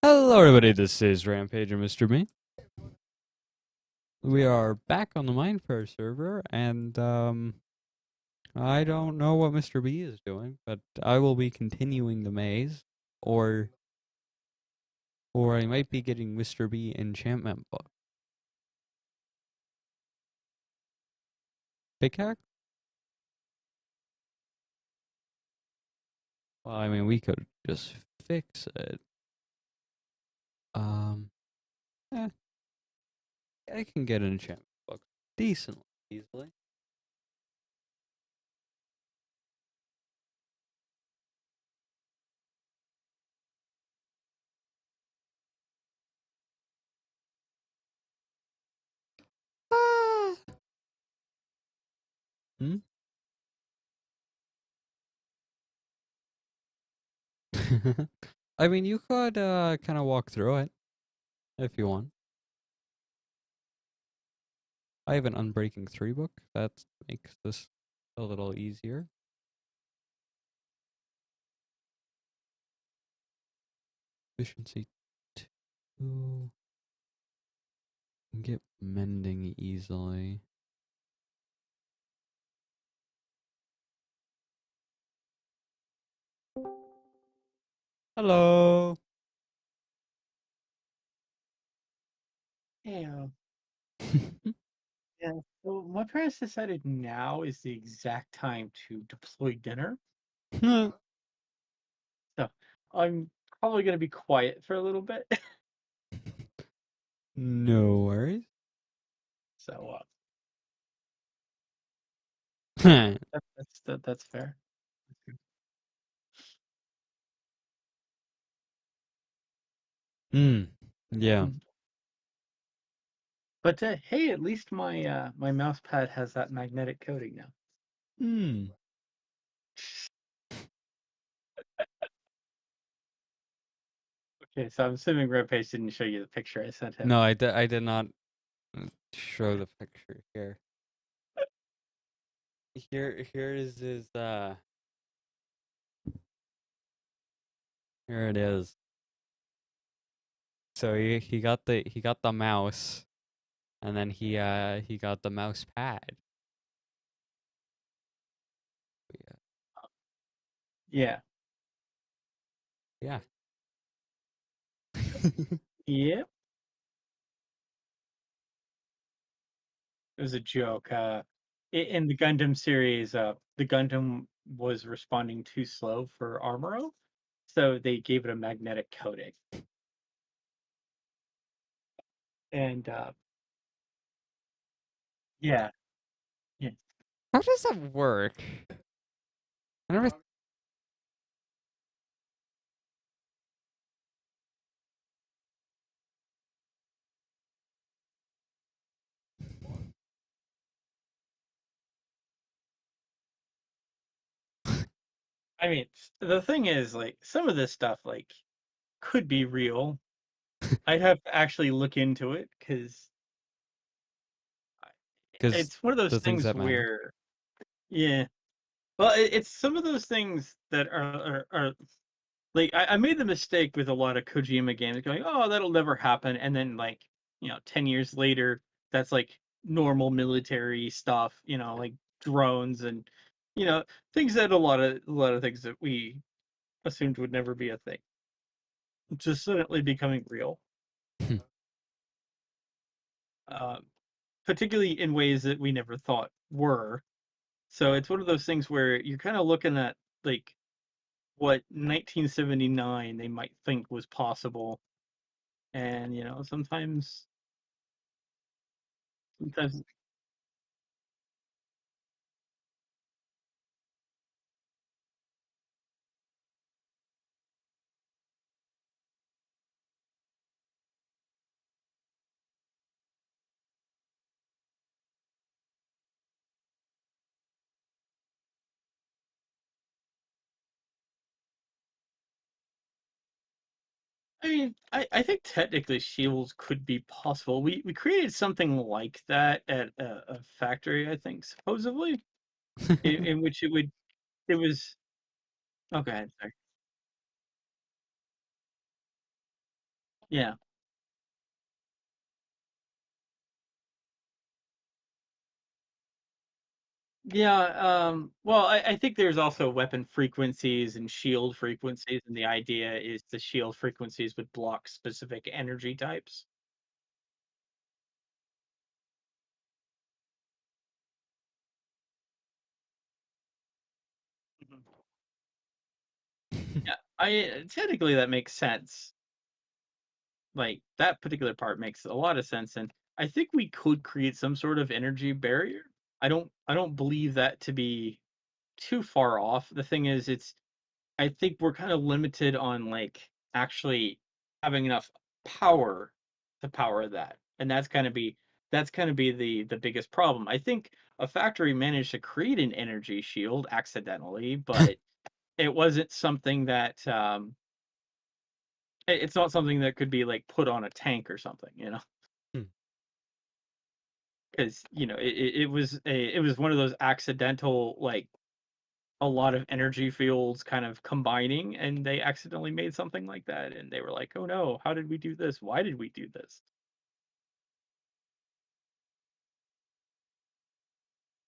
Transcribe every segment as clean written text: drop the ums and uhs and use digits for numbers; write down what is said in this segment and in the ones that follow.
Hello, everybody. This is Rampage and Mr. Me. We are back on the Mindfair server, and I don't know what Mr. B is doing, but I will be continuing the maze, or I might be getting Mr. B enchantment book. Pickaxe? Well, I mean, we could just fix it. Um, eh, I can get an enchantment book decently easily. Ah. Hmm? I mean, you could kind of walk through it if you want. I have an Unbreaking 3 book. That makes this a little easier. Efficiency 2. Get mending easily. Hello. Yeah, yeah. So my parents decided now is the exact time to deploy dinner. So I'm probably going to be quiet for a little bit. No worries. So Hmm. that's fair. Yeah. Mm. But hey, at least my mouse pad has that magnetic coating now. Hmm. Okay, so I'm assuming Rampage didn't show you the picture I sent him. No, I did not show the picture here. Here is his here it is. So he got the mouse, and then he got the mouse pad. Yeah. Yeah. Yep. It was a joke. In the Gundam series, the Gundam was responding too slow for Armoro, so they gave it a magnetic coating. And yeah, yeah. How does that work? I never. I mean, the thing is, like, some of this stuff, like, could be real. I'd have to actually look into it because Because it's one of those the things things that matter. where, yeah. Well, it's some of those things that are like I made the mistake with a lot of Kojima games going, oh, that'll never happen, and then like 10 years later, that's like normal military stuff, like drones and you know things that a lot of things that we assumed would never be a thing, just suddenly becoming real, um, particularly in ways that we never thought were. So it's one of those things where you're kind of looking at like what 1979 they might think was possible, and sometimes I mean, I think technically shields could be possible. We created something like that at a factory, I think, supposedly, in which it was okay. Sorry. Yeah. Yeah, well, I think there's also weapon frequencies and shield frequencies, and the idea is the shield frequencies would block specific energy types. Mhm. Yeah, technically that makes sense. Like that particular part makes a lot of sense, and I think we could create some sort of energy barrier. I don't believe that to be too far off. The thing is, I think we're kind of limited on like actually having enough power to power that. And that's kind of be the biggest problem. I think a factory managed to create an energy shield accidentally, but it wasn't something that it's not something that could be like put on a tank or something, Hmm. because it was one of those accidental like a lot of energy fields kind of combining, and they accidentally made something like that, and they were like, "Oh no, how did we do this? Why did we do this?"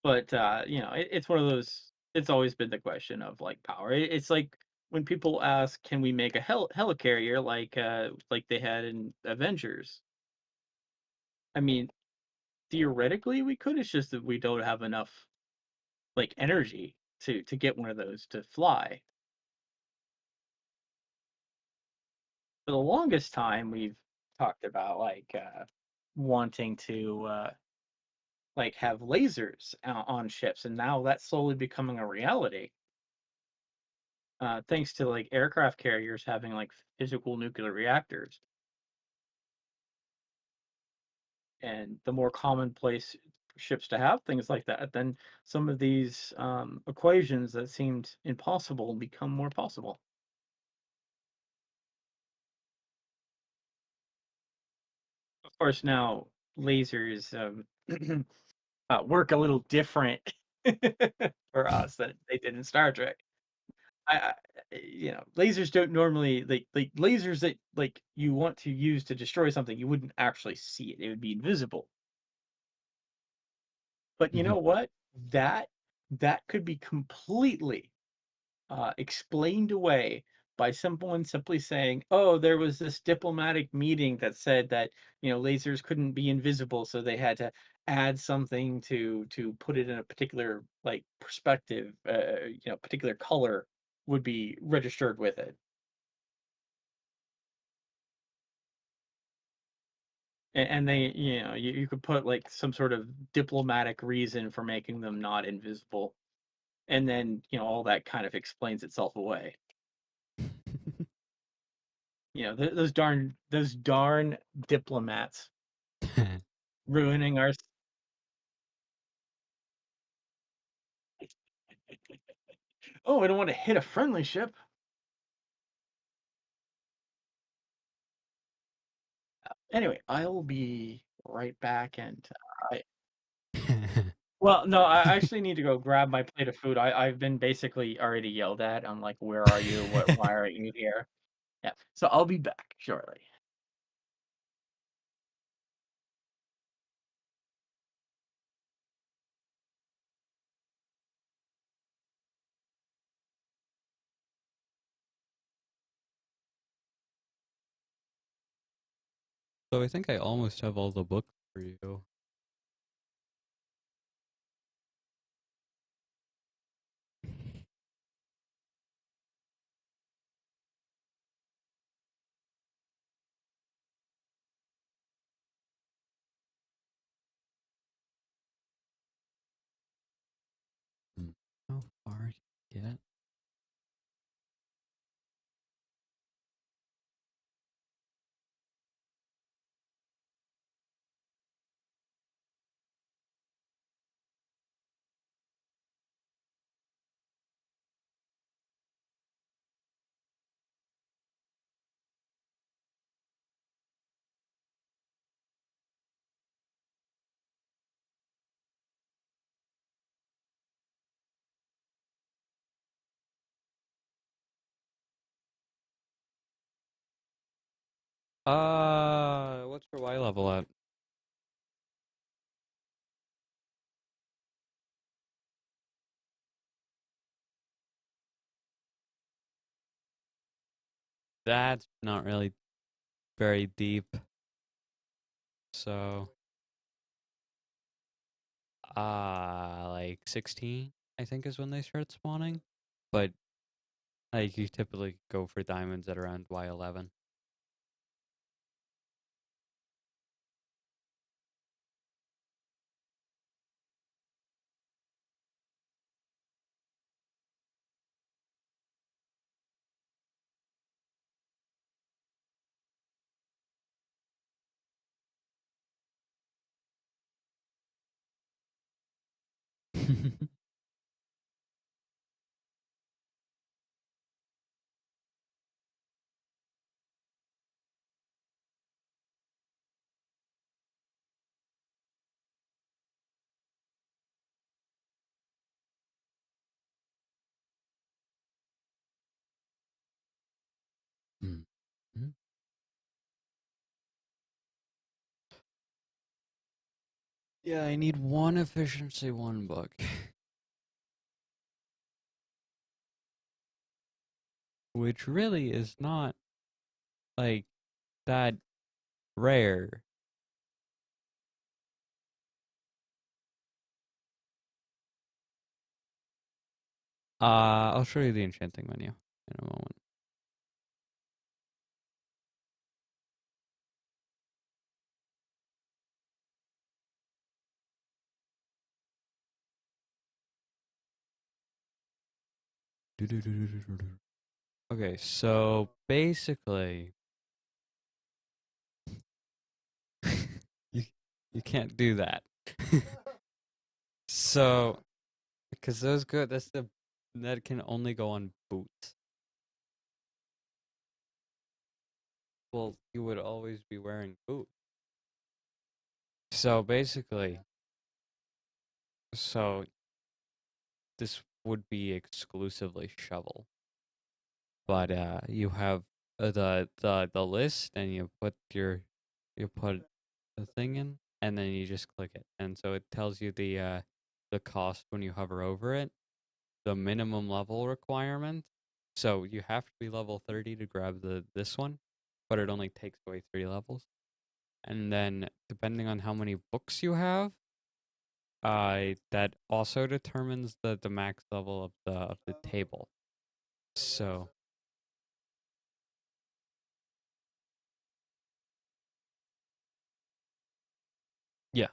But it's one of those. It's always been the question of like power. It's like when people ask, "Can we make a helicarrier like they had in Avengers?" I mean, theoretically, we could. It's just that we don't have enough like energy to get one of those to fly. For the longest time, we've talked about like wanting to like have lasers on ships, and now that's slowly becoming a reality. Thanks to like aircraft carriers having like physical nuclear reactors, and the more commonplace ships to have things like that, then some of these equations that seemed impossible become more possible. Of course, now lasers work a little different for us than they did in Star Trek. I lasers don't normally like lasers that like you want to use to destroy something, you wouldn't actually see it. It would be invisible. But you Mhm. know what? That that could be completely explained away by someone simply saying, "Oh, there was this diplomatic meeting that said that lasers couldn't be invisible, so they had to add something to put it in a particular like perspective. Particular color would be registered with it." And they, you could put like some sort of diplomatic reason for making them not invisible, and then all that kind of explains itself away. Those darn diplomats ruining our. Oh, I don't want to hit a friendly ship. Anyway, I'll be right back, and I. Well, no, I actually need to go grab my plate of food. I've been basically already yelled at. I'm like, "Where are you? What? Why aren't you here?" Yeah, so I'll be back shortly. So I think I almost have all the books for you. Hmm. How far can you get? What's your Y level at? That's not really very deep. So, like 16, I think is when they start spawning. But like you typically go for diamonds at around Y11. Mm. Mhm. Yeah, I need one efficiency 1 book. Which really is not like that rare. I'll show you the enchanting menu in a moment. Okay, so basically, you you can't do that. So, because those go, that can only go on boots. Well, you would always be wearing boots. So basically, so this would be exclusively shovel, but you have the list, and you put the thing in, and then you just click it, and so it tells you the cost when you hover over it, the minimum level requirement. So you have to be level 30 to grab this one, but it only takes away 3 levels. And then depending on how many books you have, that also determines the max level of the table. So yeah,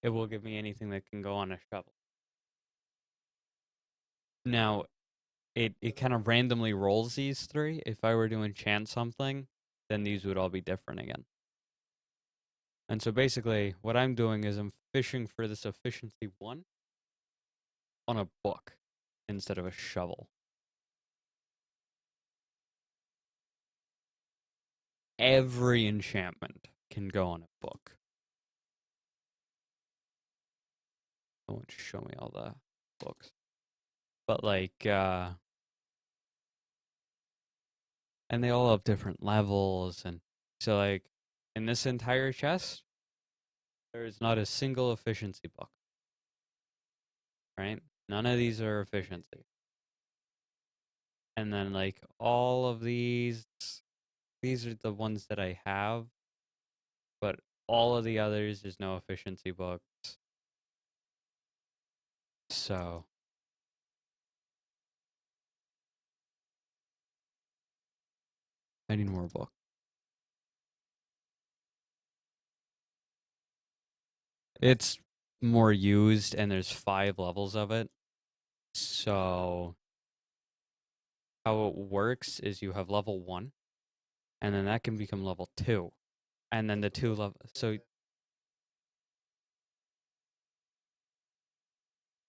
it will give me anything that can go on a shovel. Now, it kind of randomly rolls these 3. If I were to enchant something, then these would all be different again. And so basically, what I'm doing is I'm fishing for this efficiency 1 on a book instead of a shovel. Every enchantment can go on a book. I won't show me all the books. But like, and they all have different levels, and so like, in this entire chest, there is not a single efficiency book. Right? None of these are efficiency. And then like all of these are the ones that I have, but all of the others there's no efficiency books. So I need more book. It's more used, and there's 5 levels of it. So how it works is you have level 1, and then that can become level 2, and then the 2 level.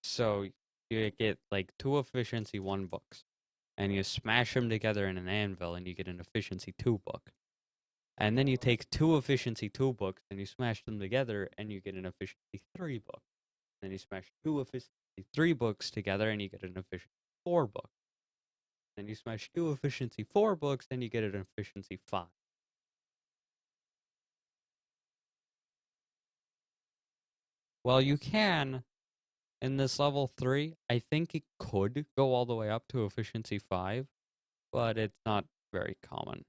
So you get like 2 efficiency 1 books, and you smash them together in an anvil, and you get an efficiency 2 book. And then you take 2 efficiency 2 books, and you smash them together, and you get an efficiency 3 book. Then you smash 2 efficiency 3 books together, and you get an efficiency 4 book. Then you smash 2 efficiency 4 books, then you get an efficiency 5. Well, you can in this level 3. I think it could go all the way up to efficiency 5, but it's not very common.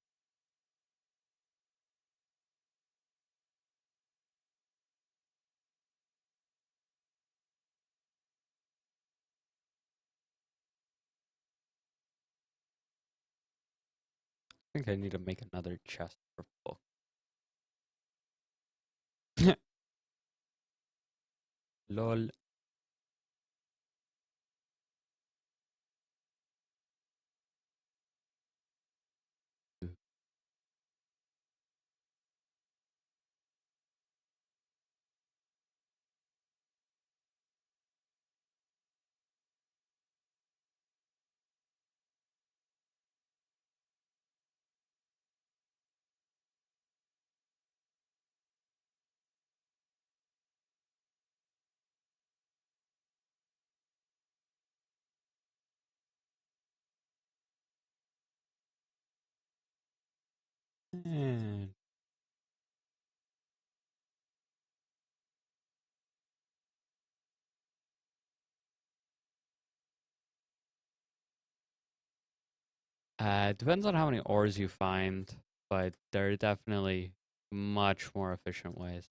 I think I need to make another chest for books. Lol. And it depends on how many ores you find, but there are definitely much more efficient ways.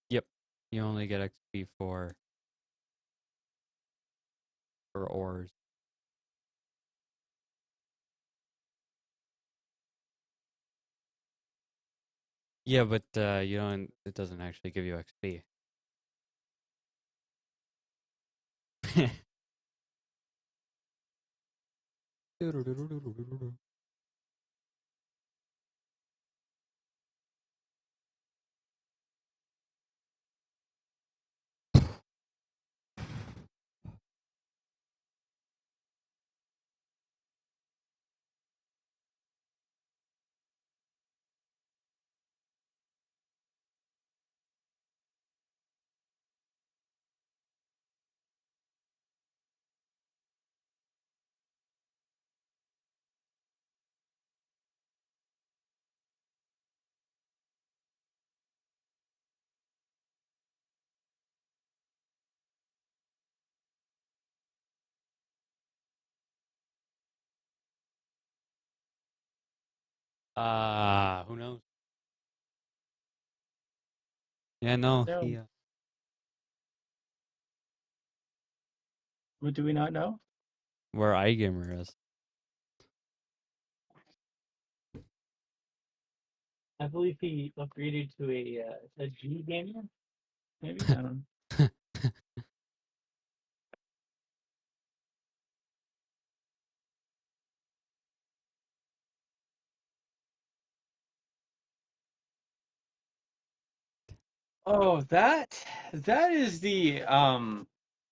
Yep, you only get XP for ores. Yeah, but you don't. It doesn't actually give you XP. Who knows? Yeah, no, No. he. What do we not know? Where iGamer is. I believe he upgraded to a G gamer. Maybe I don't know. Oh, that is the an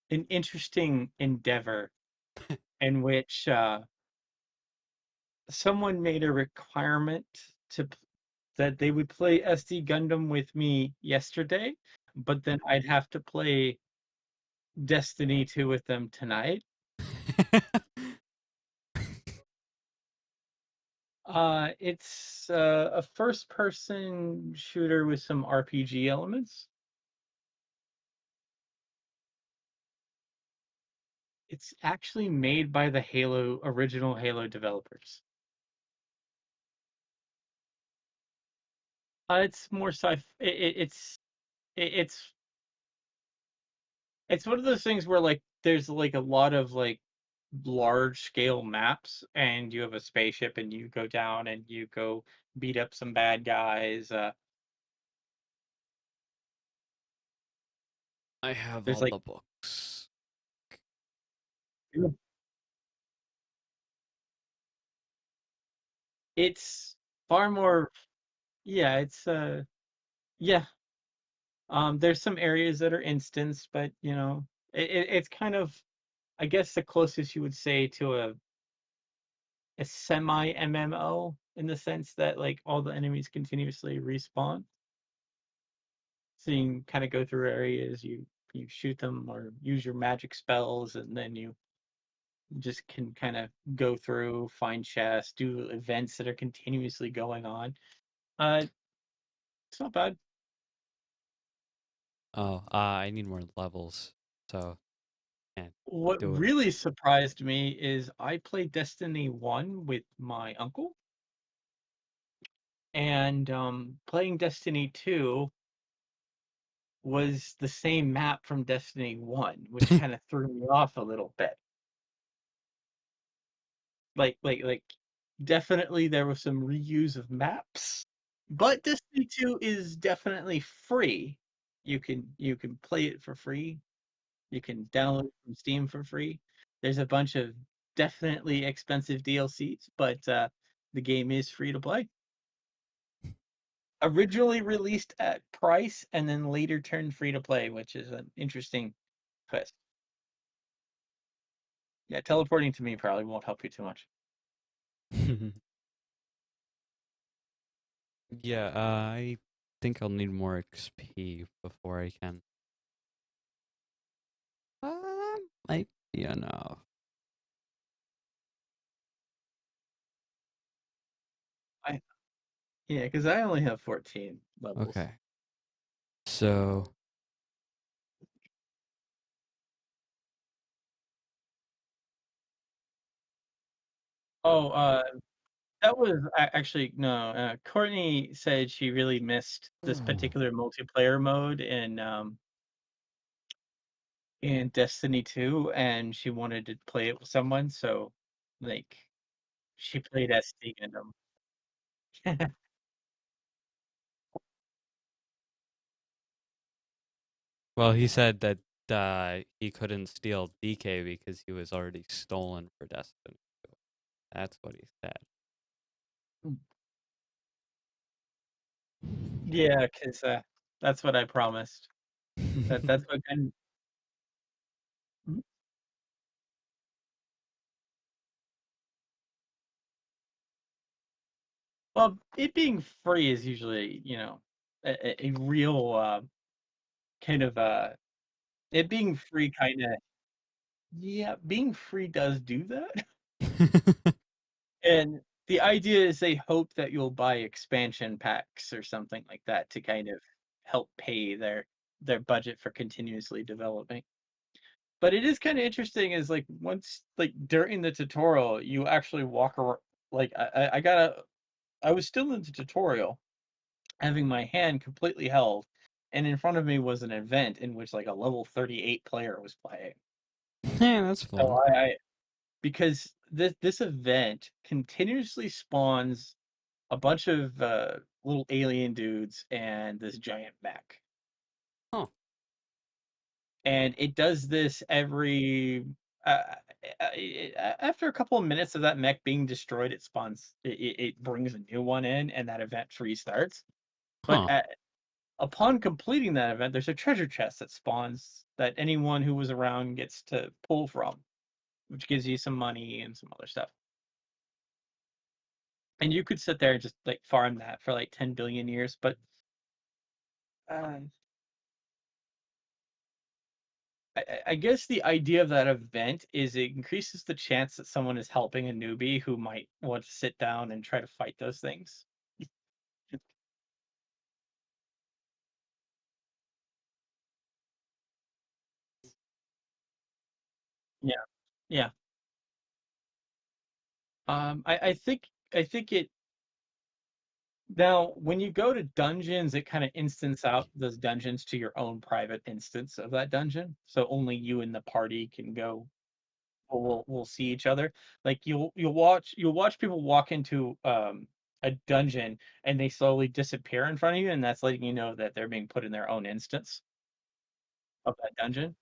interesting endeavor in which someone made a requirement to that they would play SD Gundam with me yesterday, but then I'd have to play Destiny 2 with them tonight. It's a first-person shooter with some RPG elements. It's actually made by the original Halo developers. It's more sci. It's it's one of those things where like there's like a lot of like large scale maps, and you have a spaceship, and you go down and you go beat up some bad guys. I have There's all like the books. it's far more. Yeah, it's yeah. There's some areas that are instanced, but you know, it's kind of, I guess, the closest you would say to a semi MMO in the sense that like all the enemies continuously respawn. So you can kind of go through areas, you You shoot them or use your magic spells, and then you just can kind of go through, find chests, do events that are continuously going on. Uh, it's not bad. Oh, I need more levels, so can't What do it. really surprised me is I played Destiny 1 with my uncle, and playing Destiny 2 was the same map from Destiny 1, which kind of threw me off a little bit. Like definitely there was some reuse of maps, but Destiny 2 is definitely free. You can play it for free. You can download it from Steam for free. There's a bunch of definitely expensive DLCs, but the game is free to play. Originally released at price and then later turned free to play, which is an interesting twist. Yeah, teleporting to me probably won't help you too much. Yeah, I think I'll need more XP before I can. Might be enough. I Yeah, because I only have 14 levels. Okay, so Oh, that was actually no. Courtney said she really missed this particular multiplayer mode in Destiny 2, and she wanted to play it with someone. So, like, she played as Steve Gundam. well, he said that he couldn't steal DK because he was already stolen for Destiny. That's what he said. Yeah, because that's what I promised. That's what. And well, it being free is usually, a real kind of it being free kind of, yeah, being free does do that. And the idea is they hope that you'll buy expansion packs or something like that to kind of help pay their budget for continuously developing. But it is kind of interesting is like once like during the tutorial you actually walk around, like I was still in the tutorial having my hand completely held, and in front of me was an event in which like a level 38 player was playing. Yeah, that's So fun. I because this event continuously spawns a bunch of little alien dudes and this giant mech. Huh. And it does this every uh, after a couple of minutes of that mech being destroyed, it spawns it brings a new one in, and that event restarts. But Huh. upon completing that event, there's a treasure chest that spawns that anyone who was around gets to pull from, which gives you some money and some other stuff. And you could sit there and just like farm that for like 10 billion years, but uh, I guess the idea of that event is it increases the chance that someone is helping a newbie who might want to sit down and try to fight those things. Yeah, yeah. I think it now when you go to dungeons, it kind of instance out those dungeons to your own private instance of that dungeon, so only you and the party can go. We'll see each other. Like you'll watch people walk into a dungeon and they slowly disappear in front of you, and that's letting you know that they're being put in their own instance of that dungeon.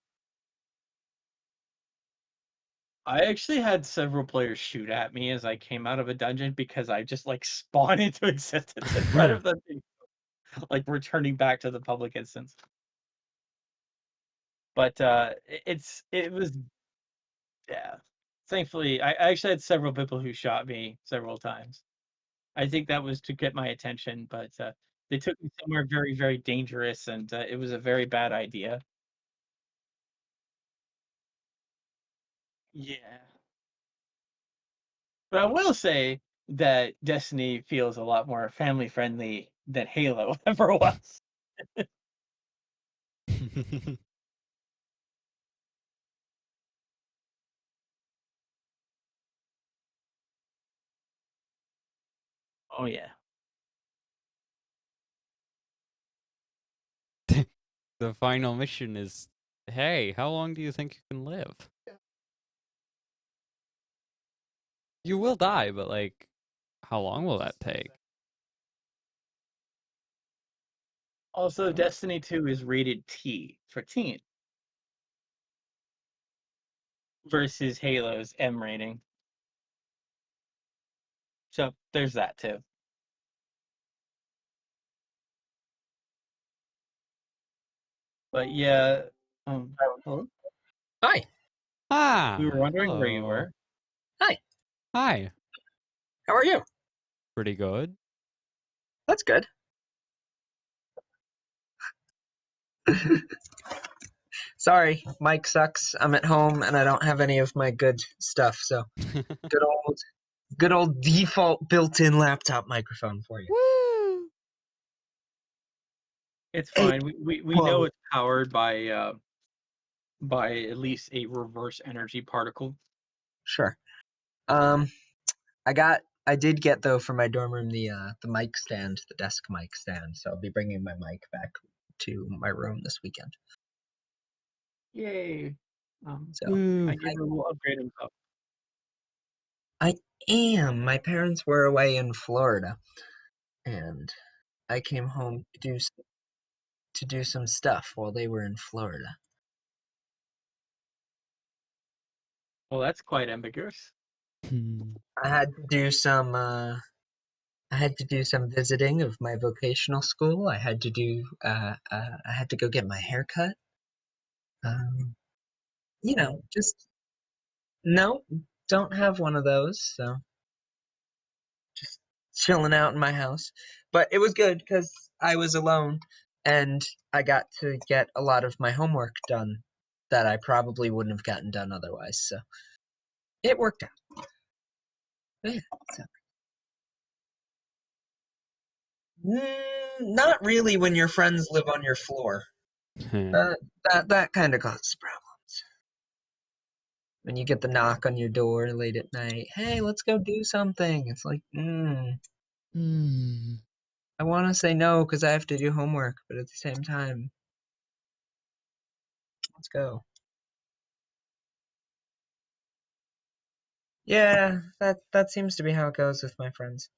I actually had several players shoot at me as I came out of a dungeon because I just like spawned into existence in front of them, like returning back to the public instance. But it was, yeah. Thankfully, I actually had several people who shot me several times. I think that was to get my attention, but they took me somewhere very, very dangerous, and it was a very bad idea. Yeah. But I will say that Destiny feels a lot more family friendly than Halo ever was. Oh yeah. The final mission is, hey, how long do you think you can live? You will die, but like, how long will that take? Also, Destiny 2 is rated T for teen versus Halo's M rating. So there's that too. But yeah, hello? Hi. We were Ah, wondering where you hello. were. Hi. Hi. How are you? Pretty good. That's good. Sorry, mic sucks. I'm at home and I don't have any of my good stuff. So good old, good old default built-in laptop microphone for you. Woo! It's Hey, fine. We know whoa. it's powered by at least a reverse energy particle. Sure. I did get though for my dorm room the mic stand, the desk mic stand. So I'll be bringing my mic back to my room this weekend. Yay. So Woo! My neighbor will upgrade himself. I am. My parents were away in Florida, and I came home to do some stuff while they were in Florida. Well, that's quite ambiguous. Hmm. I had to do some I had to do some visiting of my vocational school. I had to go get my hair cut. Um, just no, don't have one of those. So just chilling out in my house. But it was good because I was alone and I got to get a lot of my homework done that I probably wouldn't have gotten done otherwise. So it worked out. Yeah, so. Not really when your friends live on your floor. That kind of causes problems. When you get the knock on your door late at night, hey, let's go do something. It's like, Hmm. I want to say no because I have to do homework, but at the same time, let's go. Yeah, that seems to be how it goes with my friends.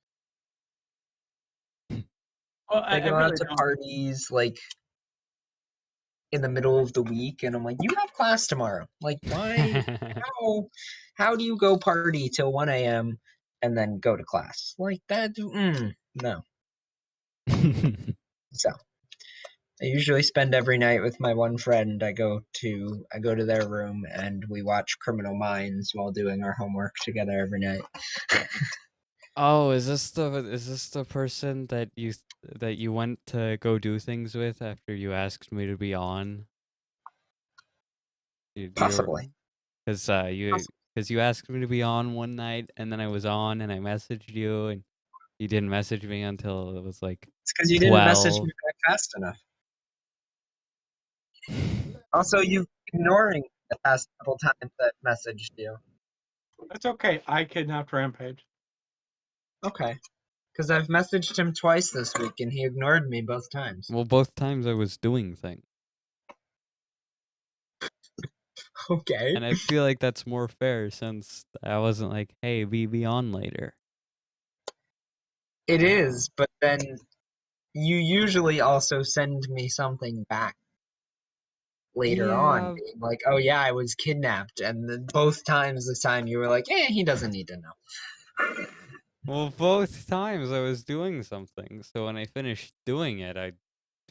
Well, They I go out really to don't. parties like in the middle of the week, and I'm like, you have class tomorrow. Like, why? How do you go party till 1 a.m. and then go to class? Like that? No. So I usually spend every night with my one friend. I go to their room and we watch Criminal Minds while doing our homework together every night. Oh, is this the person that you went to go do things with after you asked me to be on? You're Possibly. because Possibly. you asked me to be on one night and then I was on and I messaged you and you didn't message me until it was like It's because you didn't message 12. me back fast enough. Also, you ignoring the past couple times that messaged you. That's okay. I kidnapped Rampage. Okay. Because I've messaged him twice this week and he ignored me both times. Well, both times I was doing things. Okay. And I feel like that's more fair since I wasn't like, hey, be on later. It is, but then you usually also send me something back later on, Yeah, being like, "Oh yeah, I was kidnapped," and then both times this time you were like, he doesn't need to know." well, both times I was doing something. So when I finished doing it, I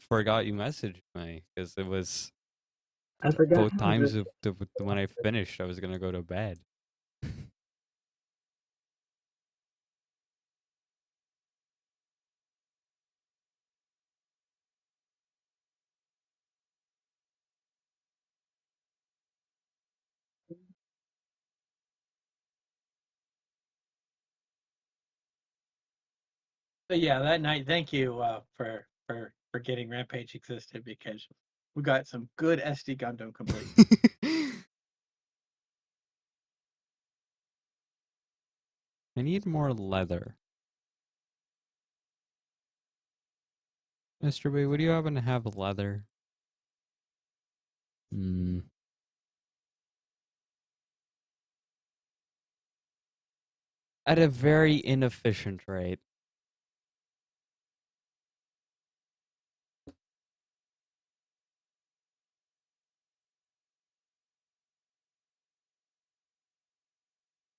forgot you messaged me because it was I forgot both how times when I finished, I was gonna go to bed. But yeah, that night, thank you for getting Rampage existed because we got some good SD Gundam complete. I need more leather. Mr. B, would you happen to have leather? Hmm. At a very inefficient rate.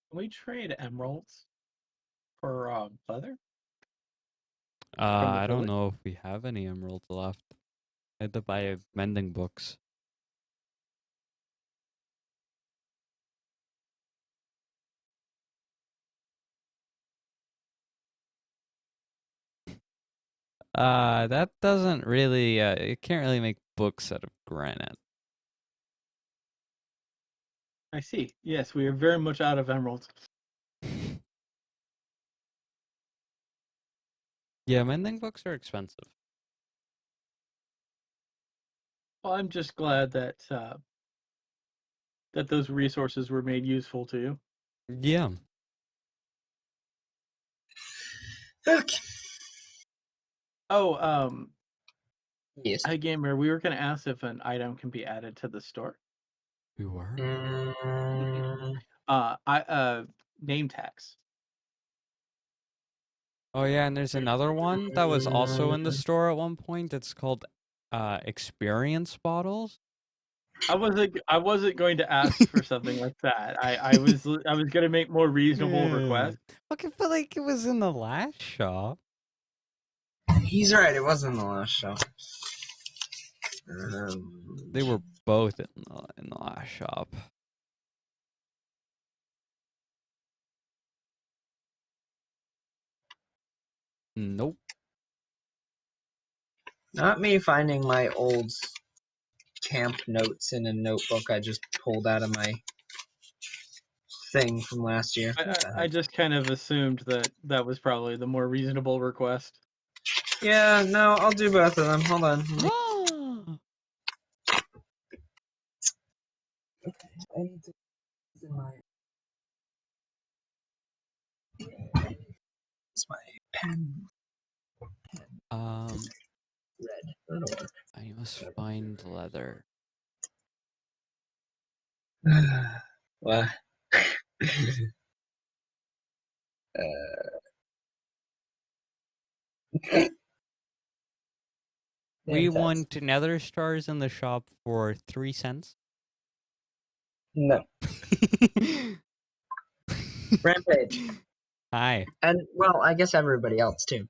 Can we trade emeralds for leather? I don't village? know if we have any emeralds left. I had to buy mending books. That doesn't really, it can't really make books out of granite. I see. Yes, we are very much out of emeralds. Yeah, mending books are expensive. Well, I'm just glad that that those resources were made useful to you. Yeah. Okay. Oh, Yes. hi gamer, we were gonna ask if an item can be added to the store. We were? Mm, Name tags. Oh yeah, and there's another one that was also in the store at one point. It's called experience bottles. I wasn't going to ask for something like that. I was gonna make more reasonable requests. Okay, but like it was in the last shop. he's right. It wasn't the last show. They were both in the last shop. Nope. Not me finding my old camp notes in a notebook I just pulled out of my thing from last year. I just kind of assumed that that was probably the more reasonable request. Yeah, no, I'll do both of them. Hold on. I need to it's my pen. Red. That'll work. I must find leather. What? We want nether stars in the shop for 3 cents. No. Rampage. Hi. And, well, I guess everybody else, too.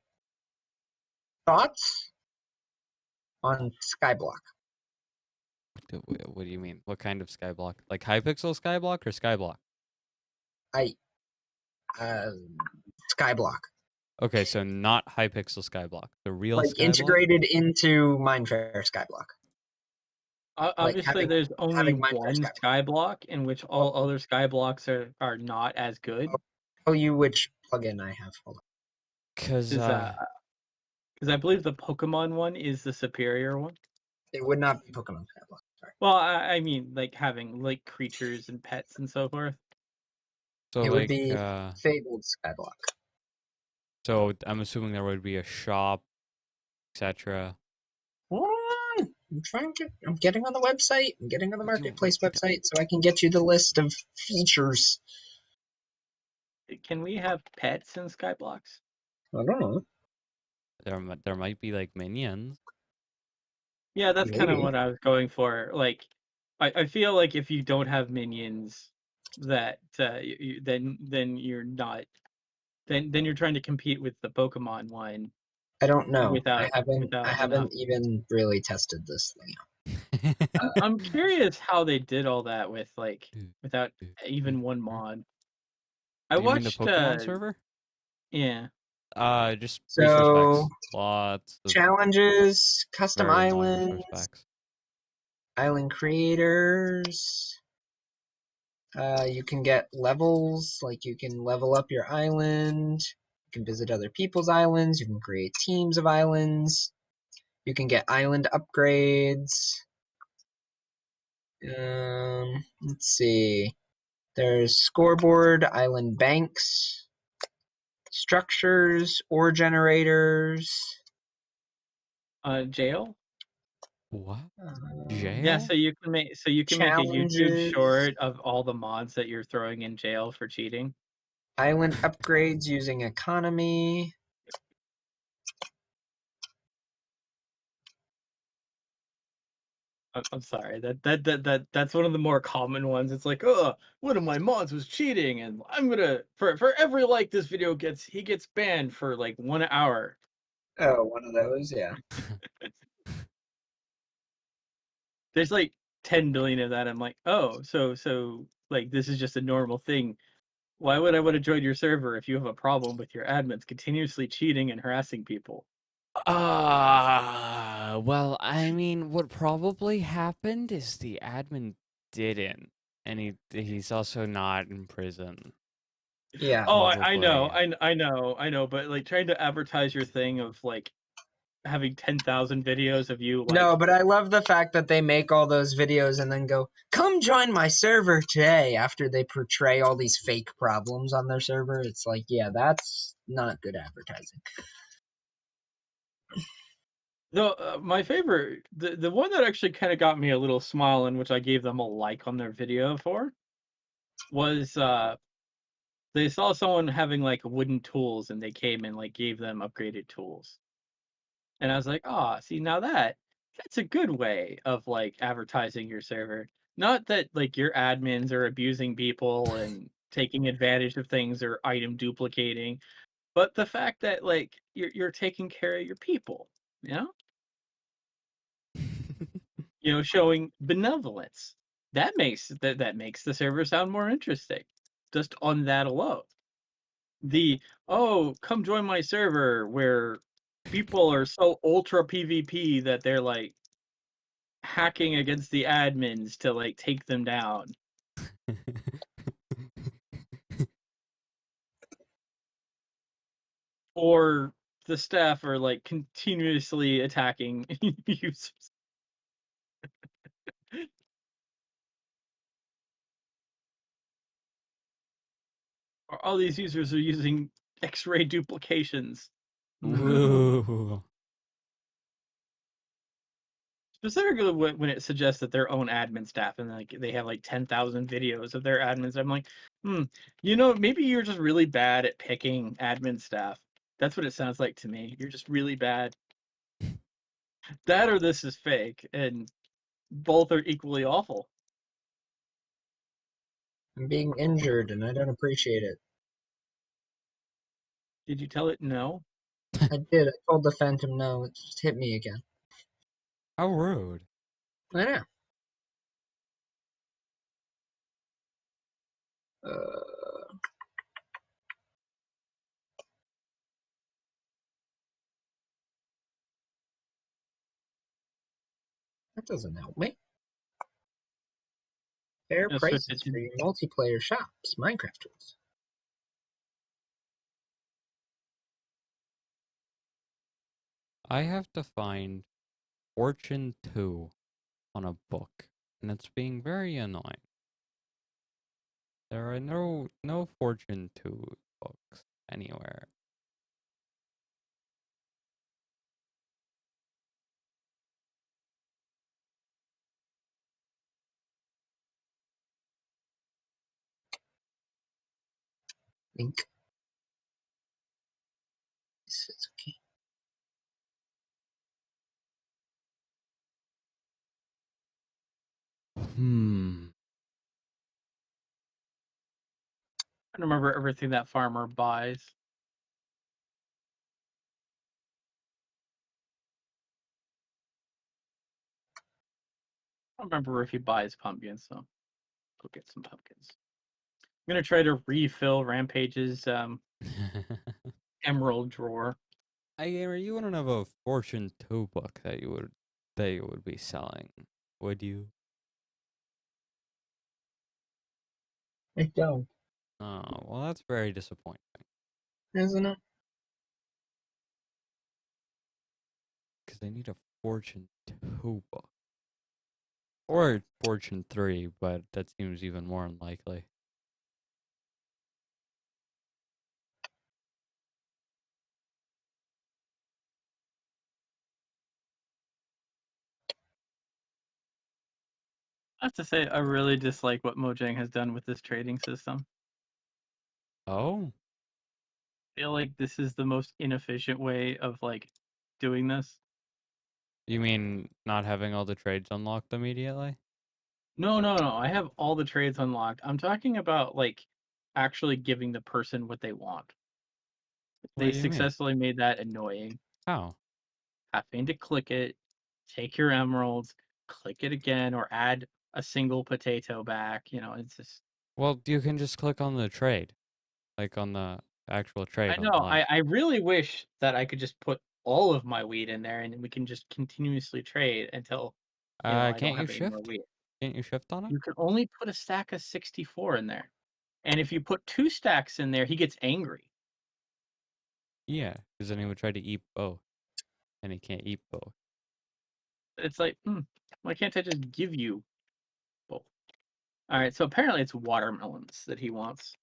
Thoughts on Skyblock? What do you mean? What kind of skyblock? Like Hypixel skyblock or skyblock? Skyblock. Okay, so not Hypixel skyblock. The real Like, skyblock? integrated into Mindfair Skyblock. Obviously, having- there's only having Minecraft one Skyblock in which all other Skyblocks are not as good. Tell you which plugin I have. Hold on. Because I believe the Pokemon one is the superior one. It would not be Pokemon Skyblock. Sorry. Well, I mean, like having like creatures and pets and so forth. so It like would be Fabled Skyblock. so I'm assuming there would be a shop, etc. I'm getting on the website. I'm getting on the marketplace website so I can get you the list of features. Can we have pets in Skyblocks? I don't know. There might be like minions. Yeah, that's kind of Maybe. what I was going for. Like, I feel like if you don't have minions, that then you're not then you're trying to compete with the Pokemon one. I don't know. Without I haven't enough. even really tested this thing out. I'm curious how they did all that with like without even one mod. I You mean the watched Pokemon server? Yeah. Just So, resource packs. Lots of challenges, custom very annoying islands, resource packs. island creators. You can get levels, like you can level up your island. You can visit other people's islands. You can create teams of islands. You can get island upgrades. Let's see. There's scoreboard, island banks, structures, ore generators. Jail. What? Yeah, Jail? so you can make a YouTube Challenges. short of all the mods that you're throwing in jail for cheating. Island upgrades using economy. I'm sorry. That's one of the more common ones. It's like, oh, one of my mods was cheating, and I'm gonna for every like this video gets, he gets banned for like 1 hour. Oh, one of those, yeah. There's like 10 billion of that. I'm like, oh, so like this is just a normal thing. Why would I want to join your server if you have a problem with your admins continuously cheating and harassing people? Well, I mean, what probably happened is the admin didn't, and he's also not in prison. Yeah. Oh, I know, Probably. I know, but like trying to advertise your thing of like having 10,000 videos of you like, No, but I love the fact that they make all those videos and then go, come join my server today after they portray all these fake problems on their server. It's like, yeah, that's not good advertising. no, my favorite, the one that actually kind of got me a little smile, in which I gave them a like on their video for, was they saw someone having like wooden tools and they came and like gave them upgraded tools. And I was like, "Ah, see, now that's a good way of like advertising your server. Not that like your admins are abusing people and taking advantage of things or item duplicating, but the fact that like you're taking care of your people, you know? Showing benevolence. That makes the server sound more interesting. Just on that alone. The, oh, come join my server where people are so ultra PvP that they're like hacking against the admins to like take them down, or the staff are like continuously attacking users. Or all these users are using X-ray duplications. No. Ooh. Specifically when it suggests that their own admin staff and like they have like 10,000 videos of their admins, I'm like, maybe you're just really bad at picking admin staff. That's what it sounds like to me. You're just really bad. That or this is fake, and both are equally awful. I'm being injured and I don't appreciate it. Did you tell it no? I did. I told the Phantom no. It just hit me again. How rude. I know. Uh, that doesn't help me. Fair No, switch prices it for to. your multiplayer shops. Minecraft tools. I have to find Fortune 2 on a book, and it's being very annoying. There are no Fortune 2 books anywhere. Link. This is okay. I remember everything that farmer buys. I don't remember if he buys pumpkins, so go get some pumpkins. I'm gonna try to refill Rampage's emerald drawer. Gamer, you wouldn't have a Fortune 2 book that you would be selling, would you? I don't. Oh, well, that's very disappointing. Isn't it? I need a Fortune 2 book. Or Fortune 3, but that seems even more unlikely. I have to say, I really dislike what Mojang has done with this trading system. Oh? I feel like this is the most inefficient way of like doing this. You mean not having all the trades unlocked immediately? No, no, no. I have all the trades unlocked. I'm talking about like actually giving the person what they want. What They do you mean? successfully made that annoying. How? Having to click it, take your emeralds, click it again, or add a single potato back. It's just. Well, you can just click on the trade. Like on the actual trade I on know. the left. I really wish that I could just put all of my wheat in there and we can just continuously trade until I don't Can't you have any more shift? wheat. Can't you shift on it? You can only put a stack of 64 in there. And if you put 2 stacks in there, he gets angry. Yeah, because then he would try to eat both. And he can't eat both. It's like, why can't I just give you both? All right, so apparently it's watermelons that he wants.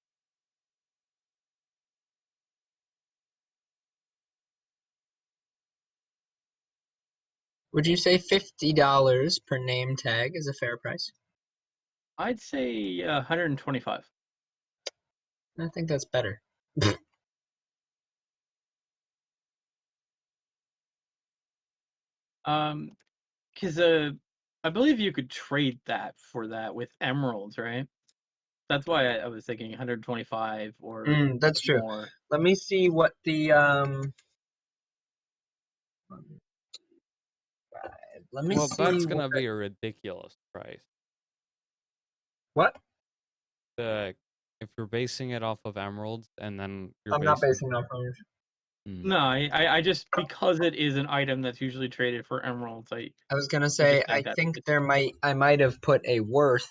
Would you say $50 per name tag is a fair price? I'd say 125. I think that's better. Because I believe you could trade that for that with emeralds, right? That's why I was thinking 125 or That's true. more. Let me see what the let me Well, see that's what gonna be a ridiculous price. what? If you're basing it off of emeralds and then you're I'm not basing it off of Hmm. No, I just, because it is an item that's usually traded for emeralds, I was gonna I say just think I that think it's I might have put a worth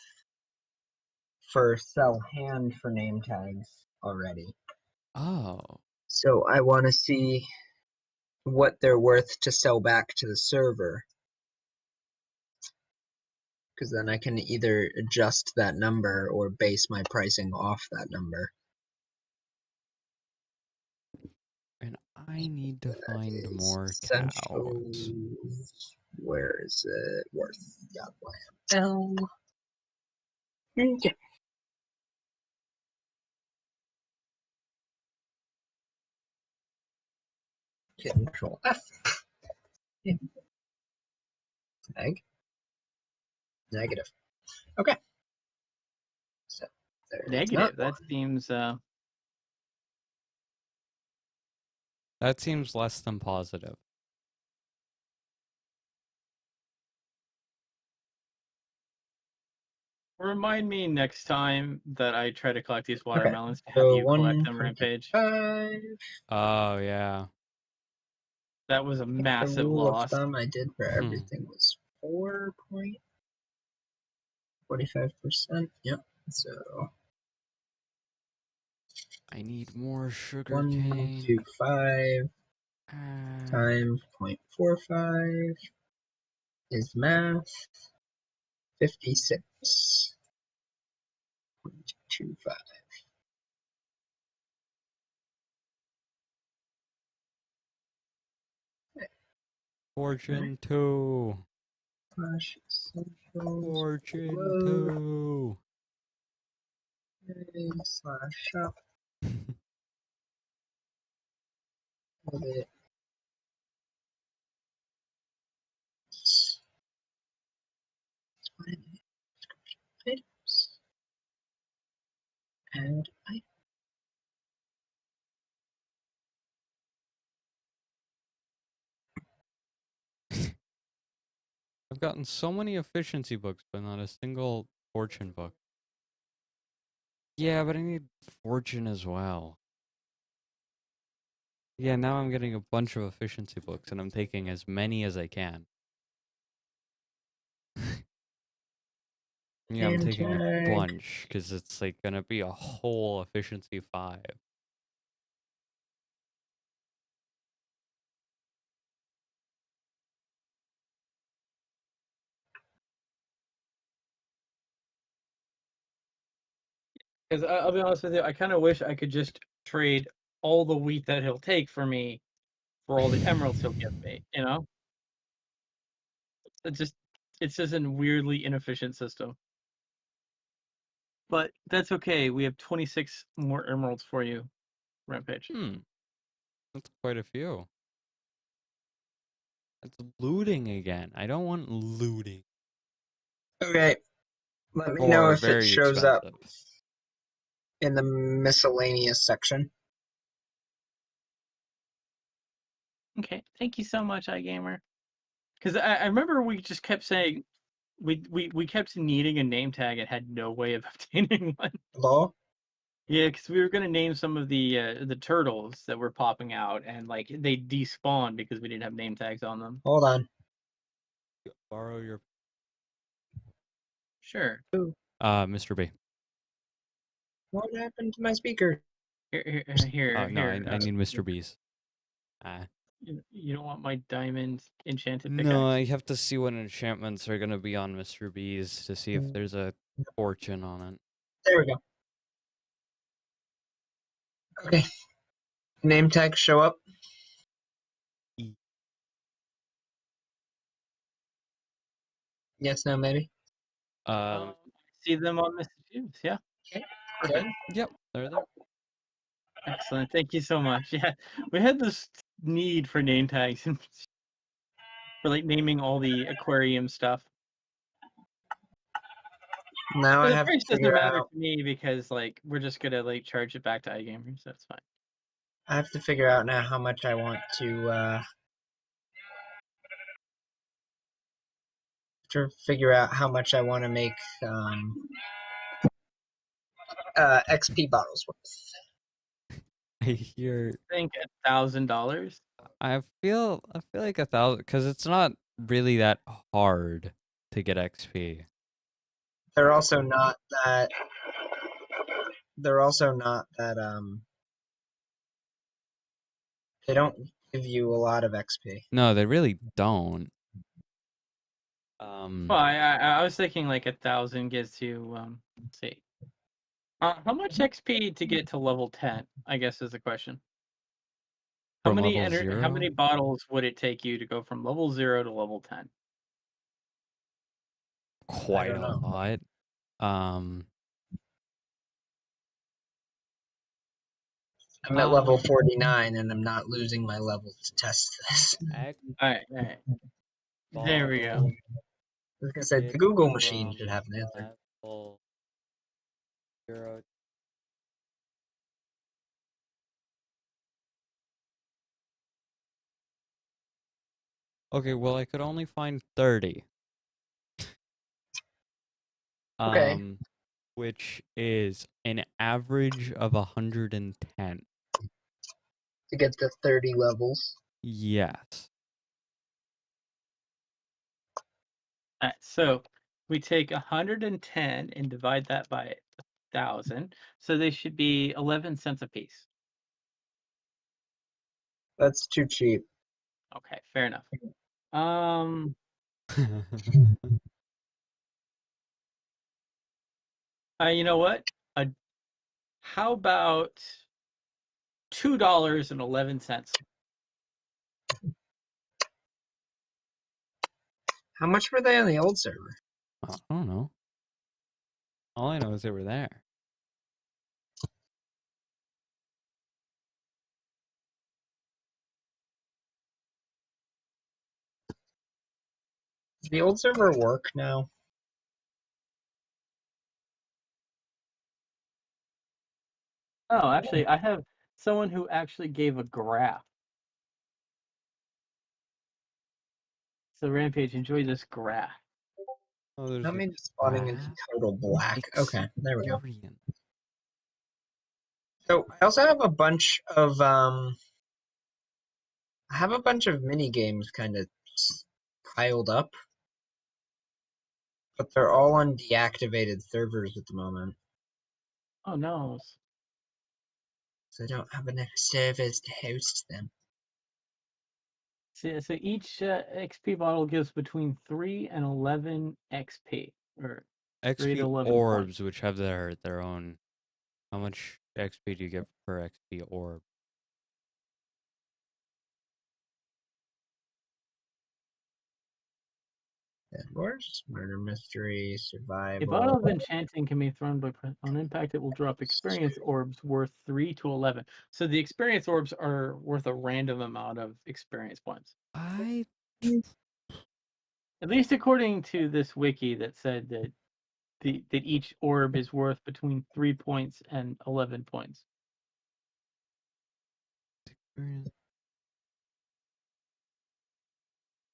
for sell hand for name tags already. Oh. So I want to see what they're worth to sell back to the server. Because then I can either adjust that number or base my pricing off that number. And I need to find more cows. Essentials. Where is it? Worth. L. Okay. Control F. Tag. Negative. Okay. So there is not negative. That seems That seems less than positive. remind me next time that I try to collect these okay. watermelons to have So you collect them, Rampage. 125. Oh, yeah. That was a I think the massive rule of loss. thumb I did for Hmm. everything was 4.45%. Yep. So I need more sugar 125 times 0.45 is math. 56.25. Fortune 2. Slash essentials Fortune load 2. slash shop edit items and I I've gotten so many efficiency books, but not a single fortune book. Yeah, but I need fortune as well. Yeah, now I'm getting a bunch of efficiency books, and I'm taking as many as I can. Yeah, I'm taking a tag. bunch, because it's like gonna be a whole efficiency 5. Because I'll be honest with you, I kind of wish I could just trade all the wheat that he'll take for me for all the emeralds he'll give me. You know, it just it's just a weirdly inefficient system. But that's okay. We have 26 more emeralds for you, Rampage. That's quite a few. That's looting again. I don't want looting. Okay, let me know Or if it very shows up expensive. in the miscellaneous section. Okay, thank you so much, iGamer. Because I remember we just kept saying we kept needing a name tag and had no way of obtaining one. Hello? Yeah, because we were gonna name some of the turtles that were popping out, and like they despawned because we didn't have name tags on them. Hold on. Borrow your Sure. Mr. B. What happened to my speaker? Here. No, I need Mr. B's. You don't want my diamond enchanted pickaxe? No, I have to see what enchantments are gonna be on Mr. B's to see if there's a fortune on it. There we go. Okay. Name tags show up. Yes, no, maybe. See them on Mr. Juice, yeah. Okay. We're good. Yep, they're there. Excellent. Thank you so much. Yeah, we had this need for name tags for like naming all the aquarium stuff. Now But I the have price to doesn't figure matter out. to me because like we're just gonna like charge it back to iGamer, so it's fine. I have to figure out now how much I want to figure out how much I want to make XP bottles worth. I hear. I think $1,000. I feel like 1,000 because it's not really that hard to get XP. They're also not that. They're also not that. They don't give you a lot of XP. No, they really don't. Well, I was thinking like 1,000 gets you let's see. How much XP to get to level 10, I guess is the question. How From many level how many 0? bottles would it take you to go from level 0 to level 10? Quite don't a know. lot. I'm at level 49 and I'm not losing my level to test this. Alright. There we go. Like I said, the Google machine should have an answer. Level 0. Okay, well, I could only find 30. Okay. Which is an average of 110. To get to 30 levels. Yes. Alright, so we take 110 and divide that by 1,000. So they should be 11 cents a piece. That's too cheap. Okay, fair enough. You know what? How about $2.11? How much were they on the old server? I don't know. All I know is they were there. Does the old server work now? Oh, actually, I have someone who actually gave a graph. So Rampage, enjoy this graph. Oh, there's Not me just spawning into total black. Okay, there we go. So I also have a bunch of mini games kind of piled up, but they're all on deactivated servers at the moment. Oh no. So I don't have enough servers to host them. So each XP bottle gives between 3 and 11 XP, or 3 to XP 11 orbs, points. which have their own How much XP do you get per XP orb? Dead Wars, Murder Mystery, A Survival. bottle of enchanting can be thrown on impact. It will drop experience orbs worth 3 to 11. So the experience orbs are worth a random amount of experience points. I At least according to this wiki that said that that each orb is worth between 3 points and 11 points. experience.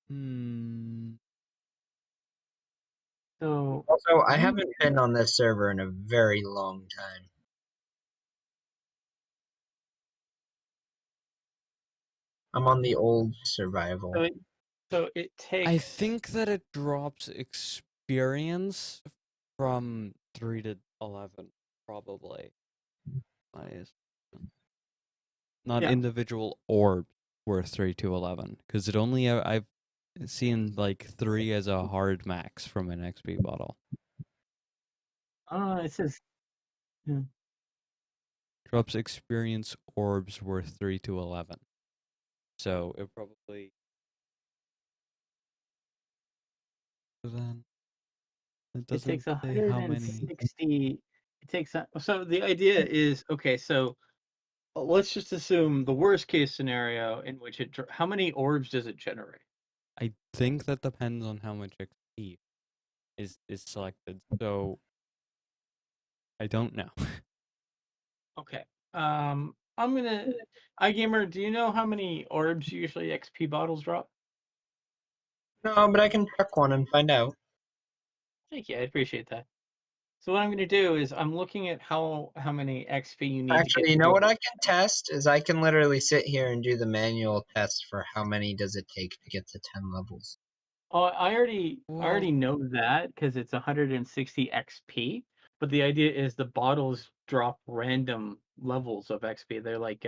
Hmm. So Also, I haven't been on this server in a very long time. I'm on the old survival. so it takes. I think that it drops experience from 3 to 11, probably. Nice. Not Yeah. individual orbs worth 3 to 11, because it only I've seen like 3 as a hard max from an XP bottle. It says. Drops experience orbs worth 3 to 11. So it probably. Then it It doesn't takes say how many. 160. It takes so the idea is okay. So let's just assume the worst case scenario in which how many orbs does it generate? I think that depends on how much XP is selected. So I don't know. Okay. I'm gonna. iGamer, do you know how many orbs usually XP bottles drop? No, but I can check one and find out. Thank you. I appreciate that. So what I'm gonna do is I'm looking at how many XP you need to Actually, get you to know go. what I can test is I can literally sit here and do the manual test for how many does it take to get to 10 levels. Oh, I already Well- know that because it's 160 XP. But the idea is the bottles drop random levels of XP. They're like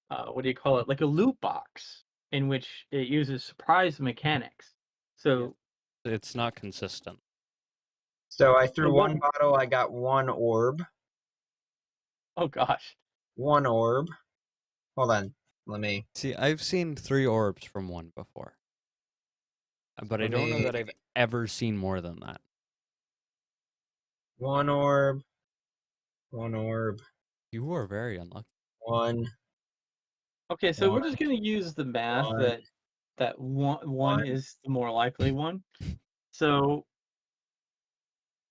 what do you call it? Like a loot box in which it uses surprise mechanics. So It's not consistent. So I threw So what- one bottle, I got one orb. oh gosh. One orb. Hold on. Let me. See, I've seen 3 orbs from one before. But I Let don't know me- that I've ever seen more than that. One orb. One orb. You are very unlucky. One. Okay, so we're One. just gonna use the math One. that one One. is the more likely one. So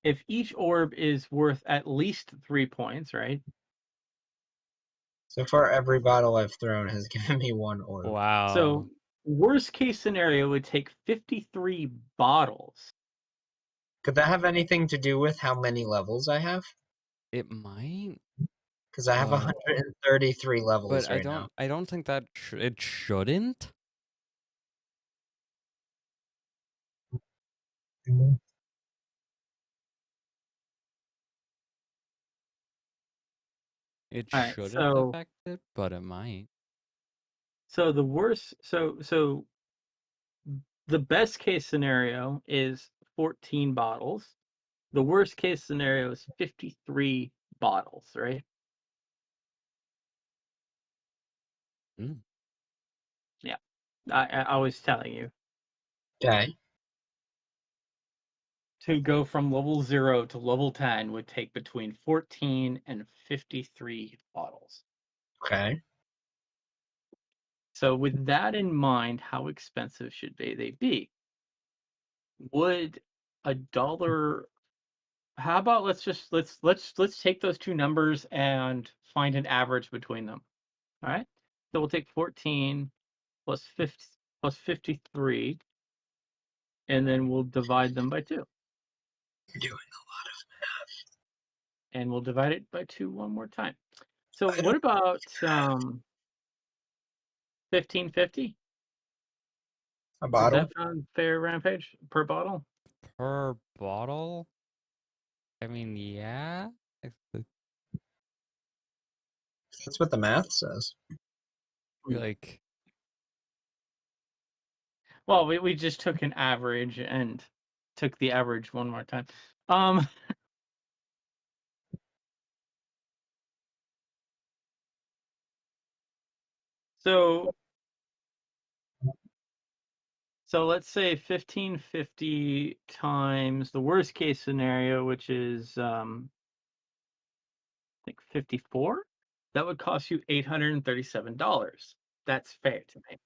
if each orb is worth at least 3 points, right? So far, every bottle I've thrown has given me one orb. Wow. So worst case scenario would take 53 bottles. Could that have anything to do with how many levels I have? It might, Because I have But- 133 levels but right now. I don't think that it shouldn't. It All right, shouldn't so- affect it, but it might. So the worst so the best case scenario is 14 bottles. The worst case scenario is 53 bottles, right? Mm. Yeah. I was telling you. Okay. To go from level 0 to level 10 would take between 14 and 53 bottles. Okay. So with that in mind, how expensive should they be? Would $1 how about let's take those two numbers and find an average between them. All right? So we'll take 14 plus 50 plus 53 and then we'll divide them by 2. You're doing And we'll divide it by 2 one more time. So I what about 1550? a Does bottle. that sound fair, Rampage, per bottle? Per bottle? I mean, yeah. That's what the math says. Like, Well, we just took an average and took the average one more time. Um So let's say 1550 times the worst case scenario, which is I think 54. That would cost you $837. That's fair to me.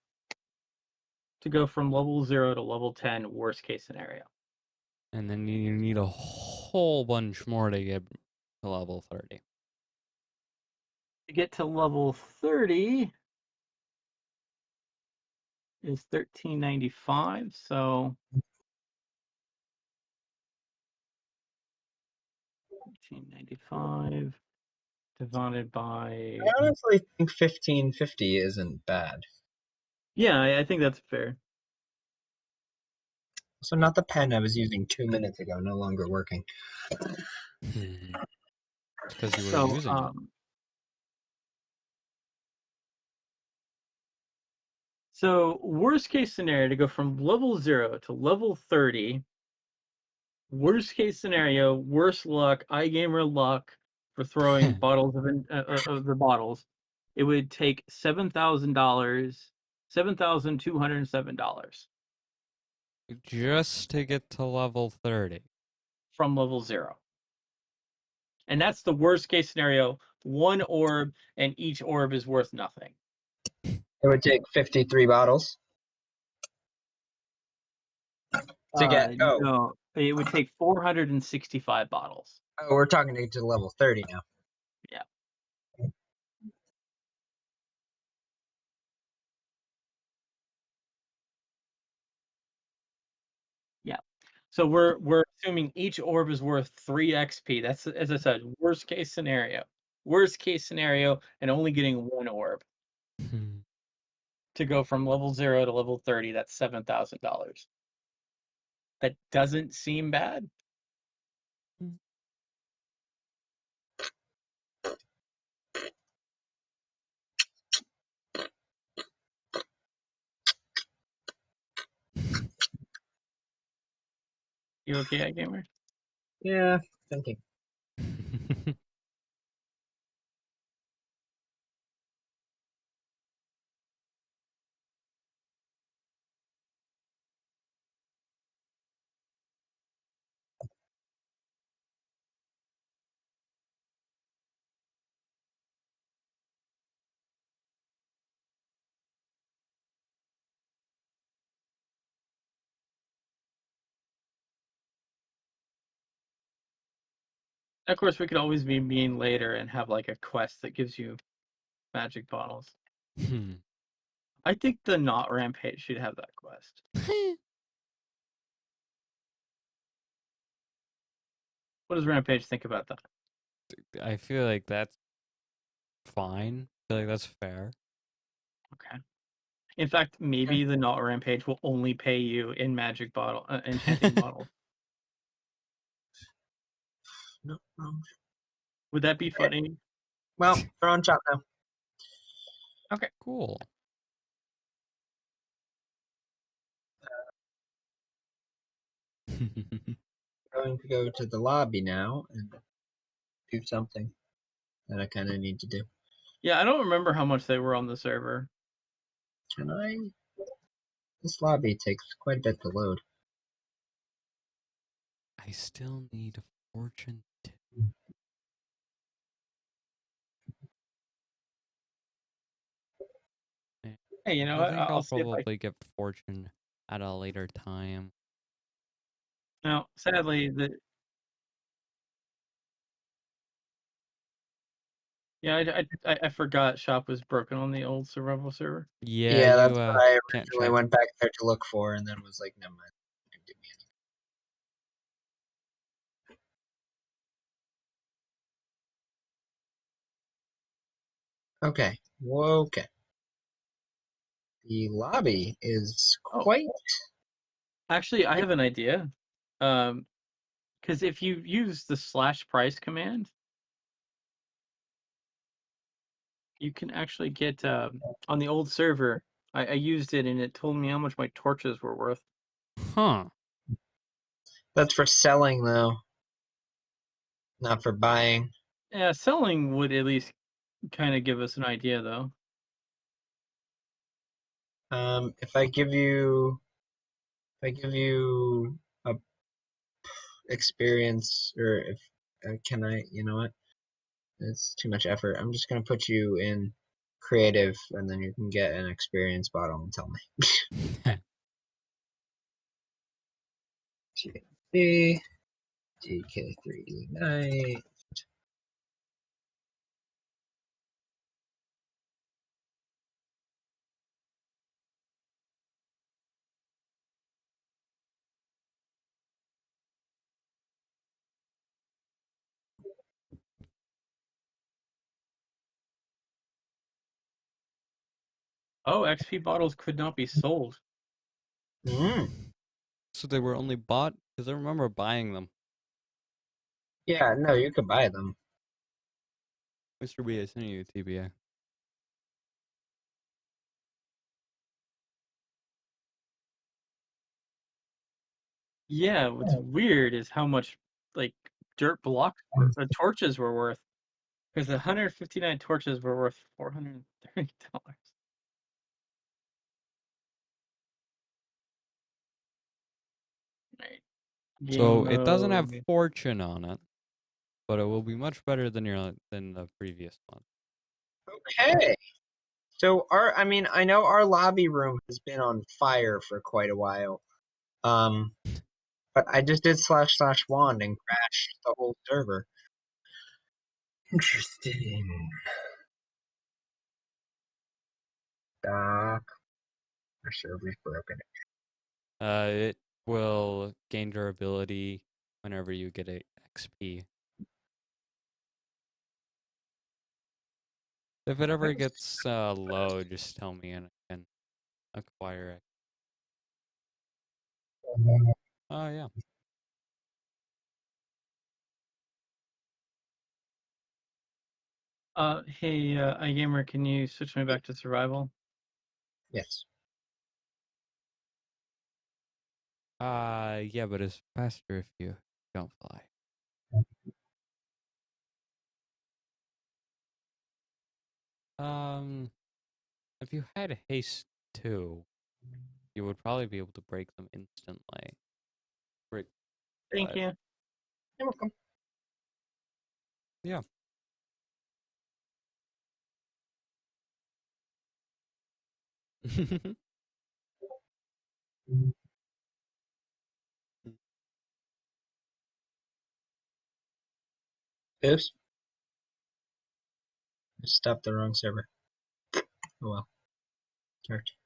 To go from level 0 to level 10, worst case scenario. And then you need a whole bunch more to get to level 30. To get to level 30 is $13.95, so $13.95 divided by... I honestly think 1550 isn't bad. Yeah, I think that's fair. So not the pen I was using 2 minutes ago, no longer working. Because you were So, using it. So worst case scenario, to go from level 0 to level 30, worst case scenario, worst luck, iGamer luck for throwing bottles of the bottles, it would take $7,000, $7,207 Just to get to level 30. from level 0. And that's the worst case scenario. One orb, and each orb is worth nothing. It would take 53 bottles to get. No, it would take 465 bottles. Oh, we're talking to get to level 30 now. Yeah. Yeah. So we're assuming each orb is worth 3 XP. That's, as I said, worst case scenario. Worst case scenario, and only getting one orb. To go from level 0 to level 30, that's $7,000. That doesn't seem bad. You okay, gamer? Yeah, thinking. Of course, we could always be mean later and have like a quest that gives you magic bottles. I think the Not Rampage should have that quest. What does Rampage think about that? I feel like that's fine. I feel like that's fair. Okay. In fact, maybe the Not Rampage will only pay you in magic bottle, enchanting bottles. No. Would that be funny? Well, we're on shop now. Okay. Cool. Going to go to the lobby now and do something that I kind of need to do. Yeah, I don't remember how much they were on the server. Can I? This lobby takes quite a bit to load. I still need a fortune 2. Hey, you know I what? think I'll I'll see if I... probably get fortune at a later time. No, sadly, I forgot shop was broken on the old survival server. Yeah, that's what I can't originally check. went back there to look for, and then was like, never mind. Didn't do me any. Okay. Okay. The lobby is quite. Actually, I have an idea. Because if you use the /price command, you can actually get on the old server. I used it and it told me how much my torches were worth. Huh. That's for selling, though. Not for buying. Yeah, selling would at least kind of give us an idea, though. If I give you a experience, or if can I? You know what? It's too much effort. I'm just gonna put you in creative, and then you can get an experience bottle and tell me. TNT, DK3D Knight. Oh, XP bottles could not be sold. So they were only bought? Because I remember buying them. Yeah, no, you could buy them. Mr. B, I sent you a TBA. Yeah, what's weird is how much like dirt blocks torches were worth. Because the 159 torches were worth $430. Right. So Game it doesn't have mode. fortune on it, but it will be much better than the previous one. Okay. So I know our lobby room has been on fire for quite a while. But I just did / wand and crashed the whole server. Interesting. Doc, our server's broken. It will gain durability whenever you get a XP. If it ever gets low, just tell me and I can acquire it. Oh yeah. Hey, iGamer, can you switch me back to survival? Yes. Yeah, but it's faster if you don't fly. If you had haste 2, you would probably be able to break them instantly. Thank you. You're welcome. Yeah. Oops. I stopped the wrong server. Oh well. Church.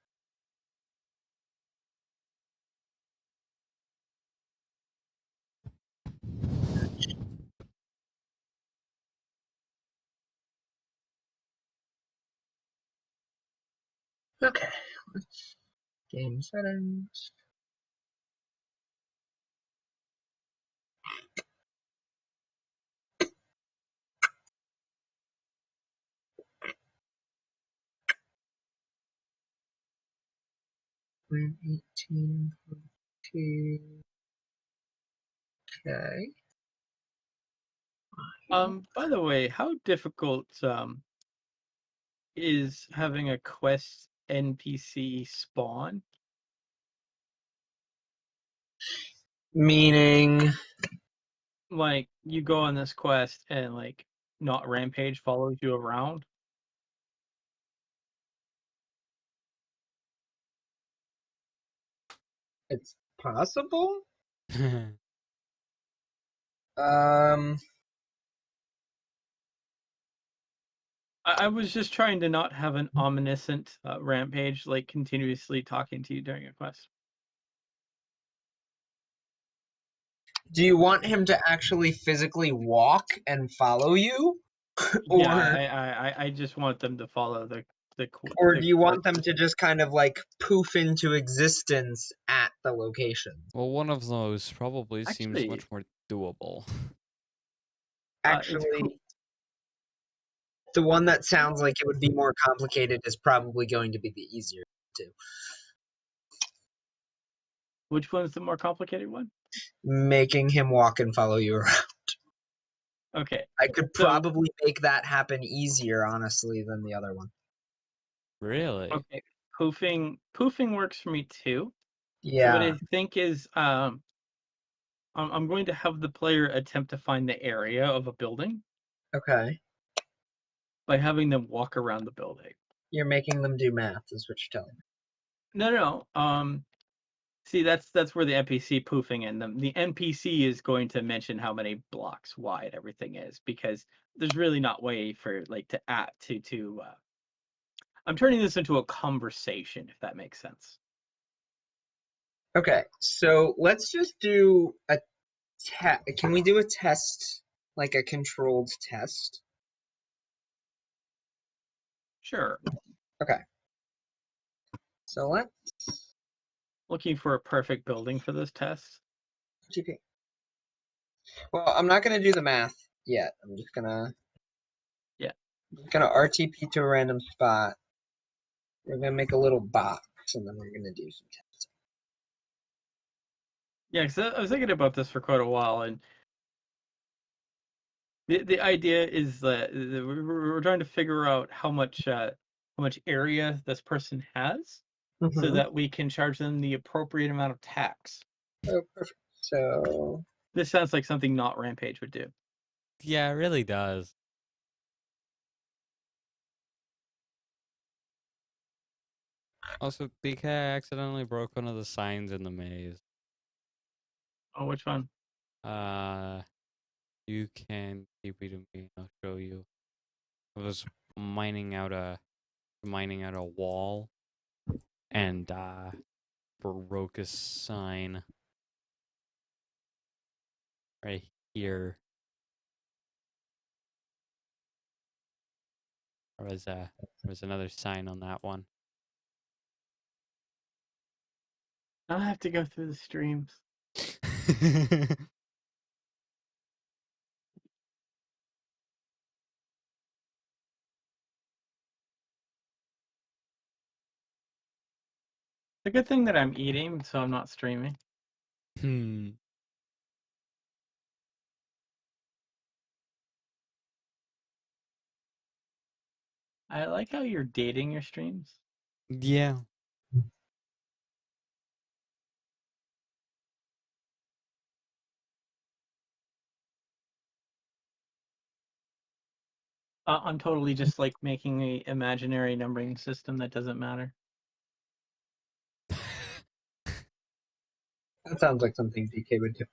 Okay. Let's game settings. When 18.2. Okay. By the way, how difficult is having a quest NPC spawn? Meaning. Like you go on this quest and like not Rampage follows you around. It's possible. Um. I was just trying to not have an omniscient Rampage like continuously talking to you during a quest. Do you want him to actually physically walk and follow you? Yeah, I just want them to follow the Or do you want them to just kind of like poof into existence at the location? Well, one of those probably seems Actually, much more doable. Actually, the one that sounds like it would be more complicated is probably going to be the easier to. Which one's the more complicated one? Making him walk and follow you around. Okay. I could probably make that happen easier, honestly, than the other one. Really? Okay. Poofing works for me too. So what Yeah. I think is, I'm going to have the player attempt to find the area of a building Okay. by having them walk around the building. You're making them do math, is what you're telling me. No. See, that's where the NPC poofing in them. The NPC is going to mention how many blocks wide everything is because there's really not way for like to add to. I'm turning this into a conversation, if that makes sense. Okay, so let's just do a test. Can we do a test, like a controlled test? Sure. Okay. So let's Looking for a perfect building for this test. GP. Well, I'm not gonna do the math yet. I'm just gonna Yeah. RTP to a random spot. We're gonna make a little box, and then we're gonna do some testing. Yeah, because I was thinking about this for quite a while, and the idea is that we're trying to figure out how much area this person has, so Mm-hmm. that we can charge them the appropriate amount of tax. Oh, perfect. So This sounds like something not Rampage would do. Yeah, it really does. Also, BK accidentally broke one of the signs in the maze. Oh, which one? You can keep it to me. I'll show you. I was mining out a wall and broke a sign right here. There was another sign on that one. I have to go through the streams. It's a good thing that I'm eating, so I'm not streaming. I like how you're dating your streams. Yeah. I'm totally just like making a imaginary numbering system that doesn't matter. that sounds like something DK would do.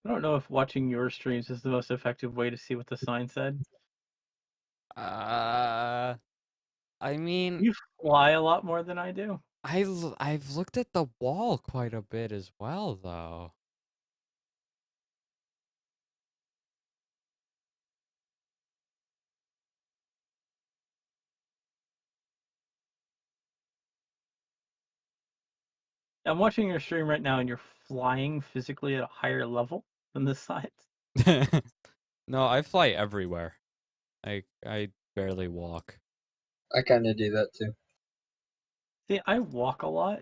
I don't know if watching your streams is the most effective way to see what the sign said. I mean, You fly a lot more than I do. I've looked at the wall quite a bit as well, though. I'm watching your stream right now, and you're flying physically at a higher level than the sides. No, I fly everywhere. I barely walk. I kind of do that too. See, I walk a lot.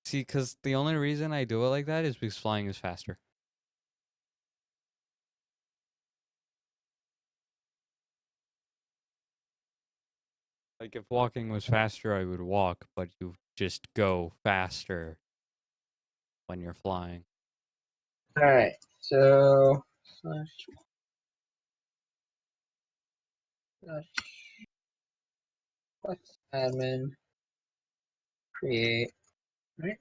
See, because the only reason I do it like that is because flying is faster. Like, if walking was faster, I would walk, but you just go faster when you're flying. All right. So slash admin create. Right.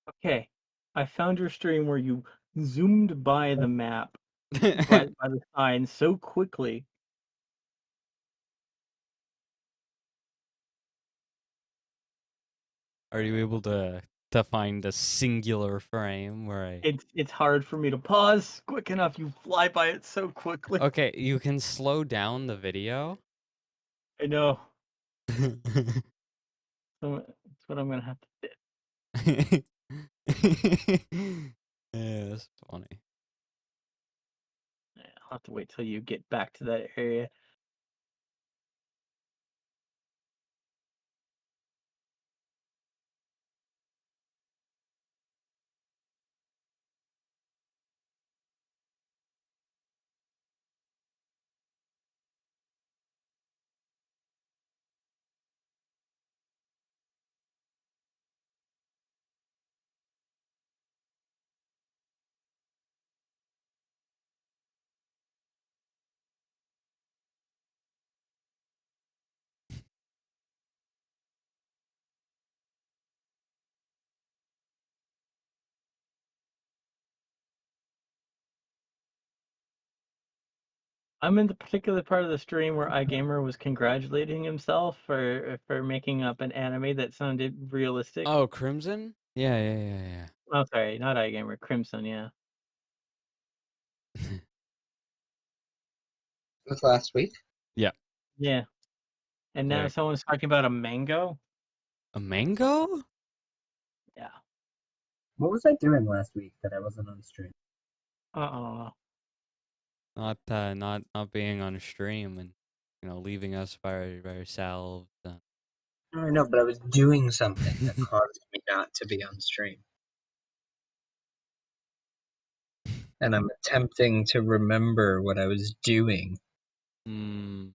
Okay, I found your stream where you zoomed by the map, by the sign so quickly. Are you able to find a singular frame where I... It's hard for me to pause quick enough. You fly by it so quickly. Okay, you can slow down the video. I know. So that's what I'm gonna have to do. Yeah, that's funny. I'll have to wait till you get back to that area. I'm in the particular part of the stream where iGamer was congratulating himself for making up an anime that sounded realistic. Oh, Crimson? Yeah. Oh, sorry, not iGamer, Crimson, yeah. It was last week. Yeah. Yeah. And now Right. someone's talking about a mango? A mango? Yeah. What was I doing last week that I wasn't on stream? Uh-oh. Not being on stream and leaving us by ourselves. I know, but I was doing something that caused me not to be on stream. And I'm attempting to remember what I was doing. Hmm.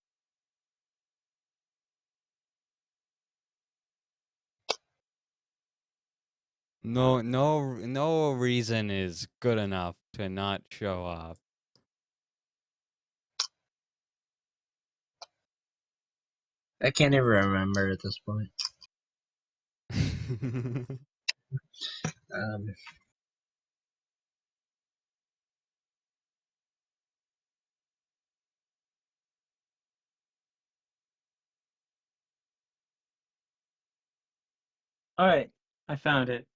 No reason is good enough to not show up. I can't even remember at this point. Um, All right, I found it.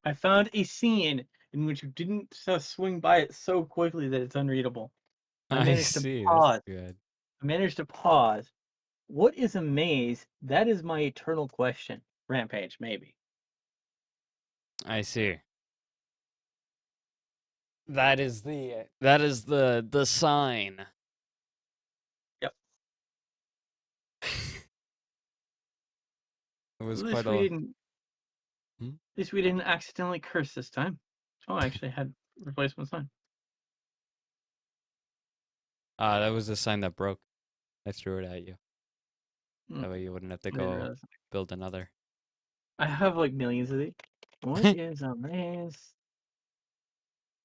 I found a scene in which you didn't swing by it so quickly that it's unreadable. I I managed to see. That's pause. good. I managed to pause. What is a maze? That is my eternal question. Rampage, maybe. I see. That is the sign. Yep. It was At quite least we a. didn't. Hmm? At least we didn't accidentally curse this time. Oh, I actually had replacement sign. That was the sign that broke. I threw it at you. Hmm, That way you wouldn't have to I didn't go realize. build another. I have like millions of these. What is a maze?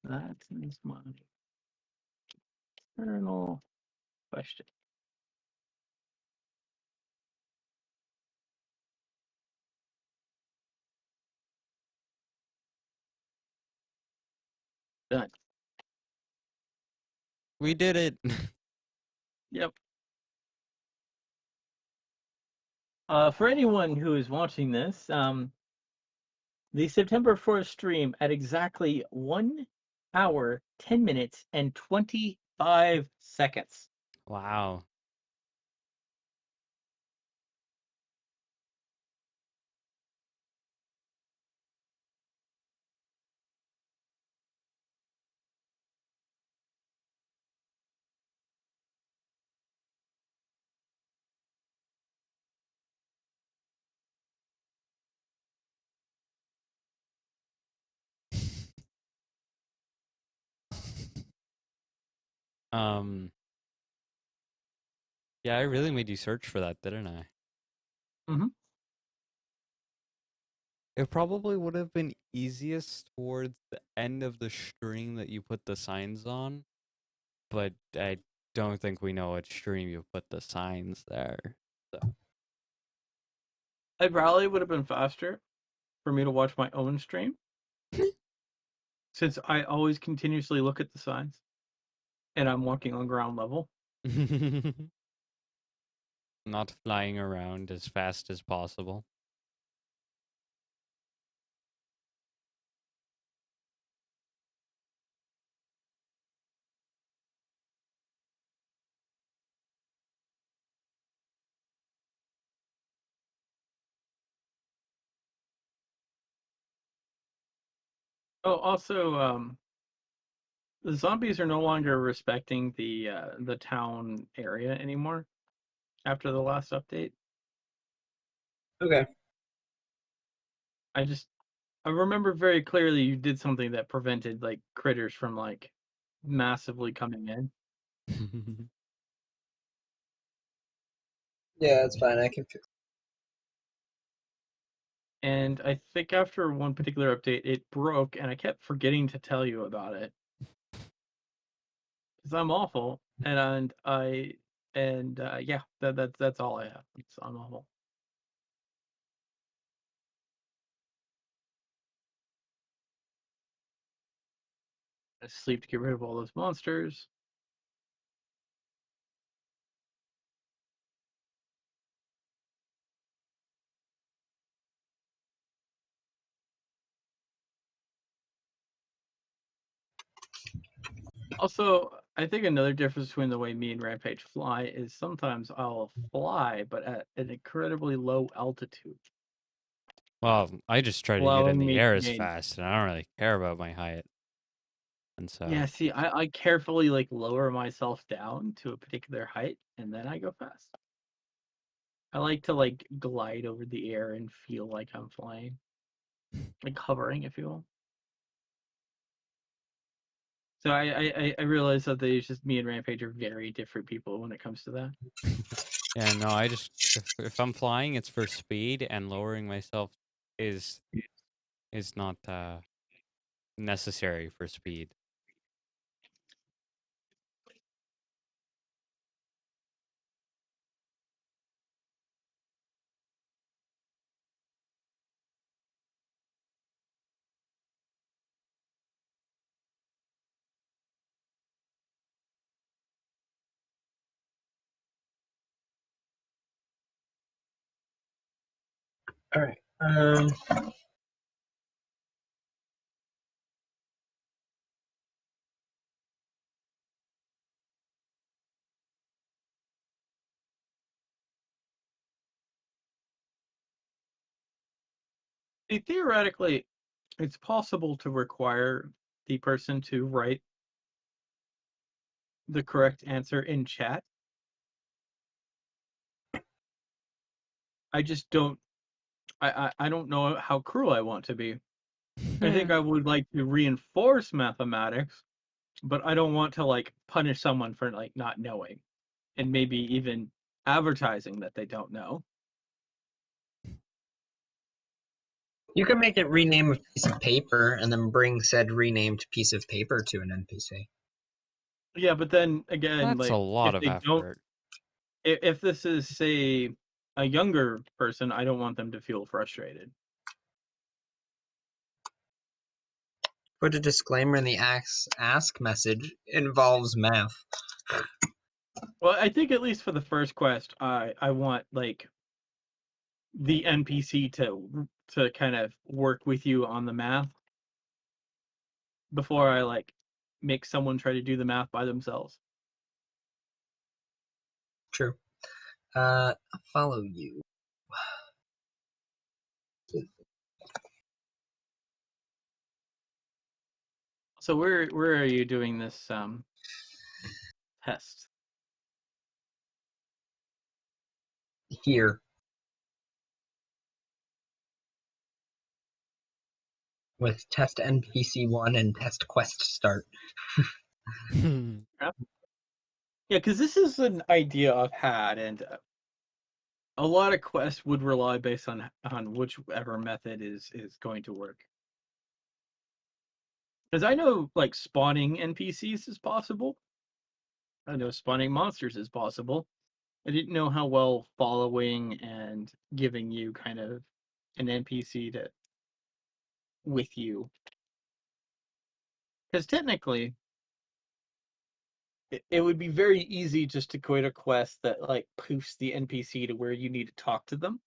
That is my eternal question. Done. We did it. Yep. For anyone who is watching this, the September 4th stream at exactly 1 hour, 10 minutes, and 25 seconds. Wow. Um. Yeah, I really made you search for that, didn't I? Mm-hmm. It probably would have been easiest towards the end of the stream that you put the signs on, but I don't think we know what stream you put the signs there. So. It probably would have been faster for me to watch my own stream since I always continuously look at the signs and I'm walking on ground level. Not flying around as fast as possible. Oh, also, the zombies are no longer respecting the town area anymore after the last update. okay. I remember very clearly you did something that prevented like critters from like massively coming in. Yeah, it's fine. I can fix. And I think after one particular update, it broke, and I kept forgetting to tell you about it because I'm awful, and yeah, that's all I have. I'm awful. I sleep to get rid of all those monsters. Also, I think another difference between the way me and Rampage fly is sometimes I'll fly, but at an incredibly low altitude, Well, I just try to get in allowing the me air to as gain. fast, and I don't really care about my height. And so, Yeah, see, I carefully like lower myself down to a particular height, and then I go fast. I like to like glide over the air and feel like I'm flying, like hovering, if you will. So I realize that it's just me and Rampage are very different people when it comes to that. yeah, no, I just if I'm flying, it's for speed, and lowering myself is not necessary for speed. All right. See, theoretically, it's possible to require the person to write the correct answer in chat. I just don't. I don't know how cruel I want to be. I think I would like to reinforce mathematics, but I don't want to like punish someone for like not knowing, and maybe even advertising that they don't know. You can make it rename a piece of paper and then bring said renamed piece of paper to an NPC. Yeah, but then again, That's a like lot if of they don't, effort. if this is say a younger person, I don't want them to feel frustrated. Put a disclaimer in the ask message involves math. Well, I think at least for the first quest, I want like the NPC to kind of work with you on the math before I like make someone try to do the math by themselves. True. I'll follow you. So where are you doing this test? Here. With test NPC 1 and test quest start. Yeah, because this is an idea I've had, and a lot of quests would rely based on whichever method is going to work. Because I know like spawning NPCs is possible. I know spawning monsters is possible. I didn't know how well following and giving you kind of an NPC to with you. Because technically, it would be very easy just to create a quest that like poofs the NPC to where you need to talk to them.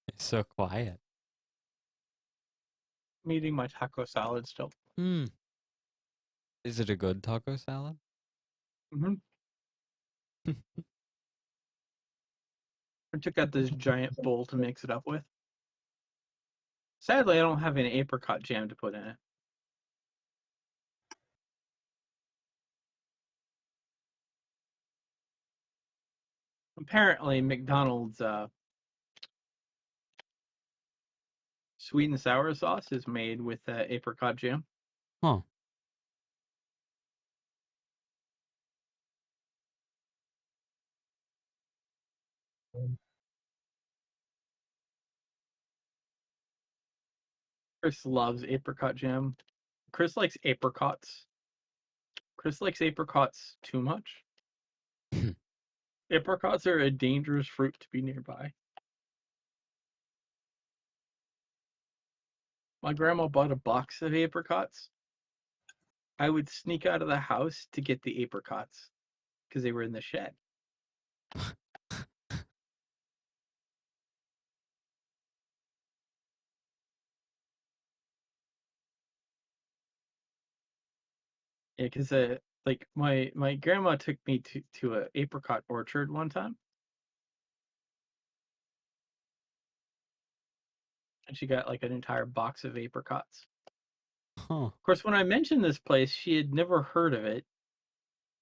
It's so quiet. I'm eating my taco salad still. Hmm. Is it a good taco salad? Mm-hmm. I took out this giant bowl to mix it up with. Sadly, I don't have any apricot jam to put in it. Apparently, McDonald's sweet and sour sauce is made with apricot jam. Huh. Chris loves apricot jam. Chris likes apricots. Chris likes apricots too much. Apricots are a dangerous fruit to be nearby. My grandma bought a box of apricots. I would sneak out of the house to get the apricots because they were in the shed. Yeah, because like my grandma took me to a apricot orchard one time, and she got like an entire box of apricots. Huh. Of course, when I mentioned this place, she had never heard of it,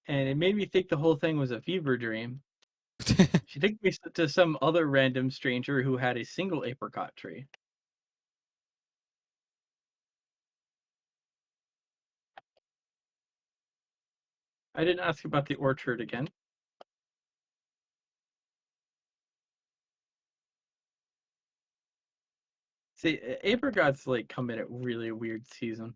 and it made me think the whole thing was a fever dream. She took me to some other random stranger who had a single apricot tree. I didn't ask about the orchard again. See, apricots like come in at really weird season.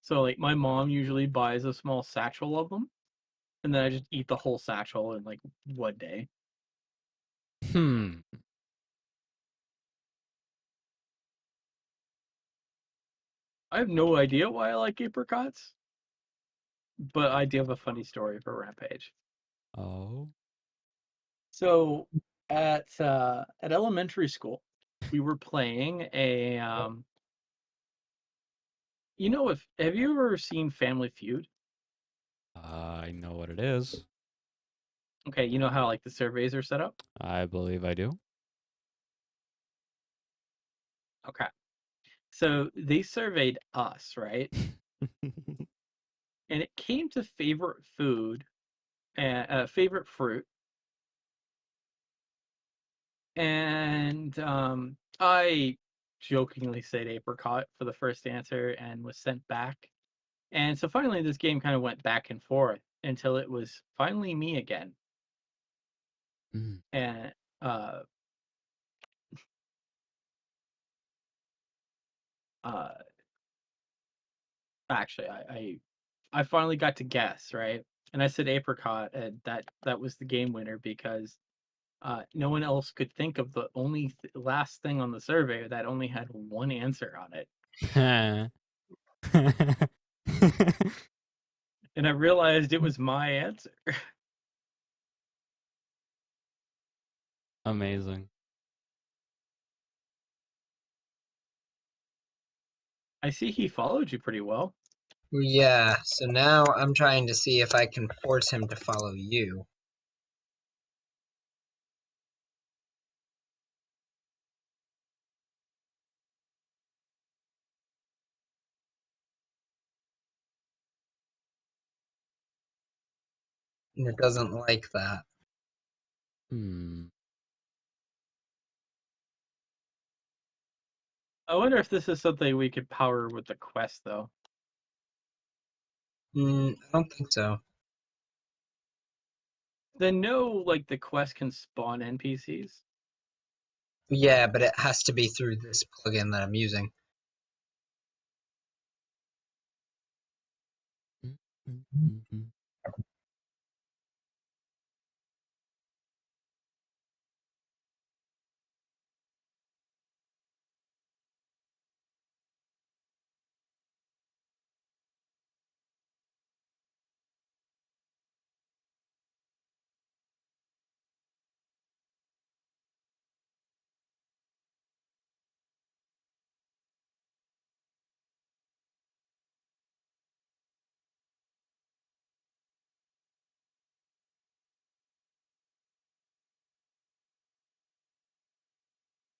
So like my mom usually buys a small satchel of them, and then I just eat the whole satchel in like one day. Hmm. I have no idea why I like apricots, but I do have a funny story for Rampage. Oh. So at elementary school, we were playing a you know, if have you ever seen Family Feud? I know what it is. Okay, you know how like the surveys are set up? I believe I do. Okay. So they surveyed us, right? And it came to favorite food and favorite fruit. And I jokingly said apricot for the first answer and was sent back. And so finally this game kind of went back and forth until it was finally me again. Mm. And uh uh actually I finally got to guess, right? And I said apricot, and that was the game winner because no one else could think of the only last thing on the survey that only had one answer on it. And I realized it was my answer. Amazing. I see he followed you pretty well. Yeah, so now I'm trying to see if I can force him to follow you. And it doesn't like that. Hmm. I wonder if this is something we could power with the quest, though. I don't think so. Then no, like the quest can spawn NPCs. Yeah, but it has to be through this plugin that I'm using. Mm, mm, mm, mm.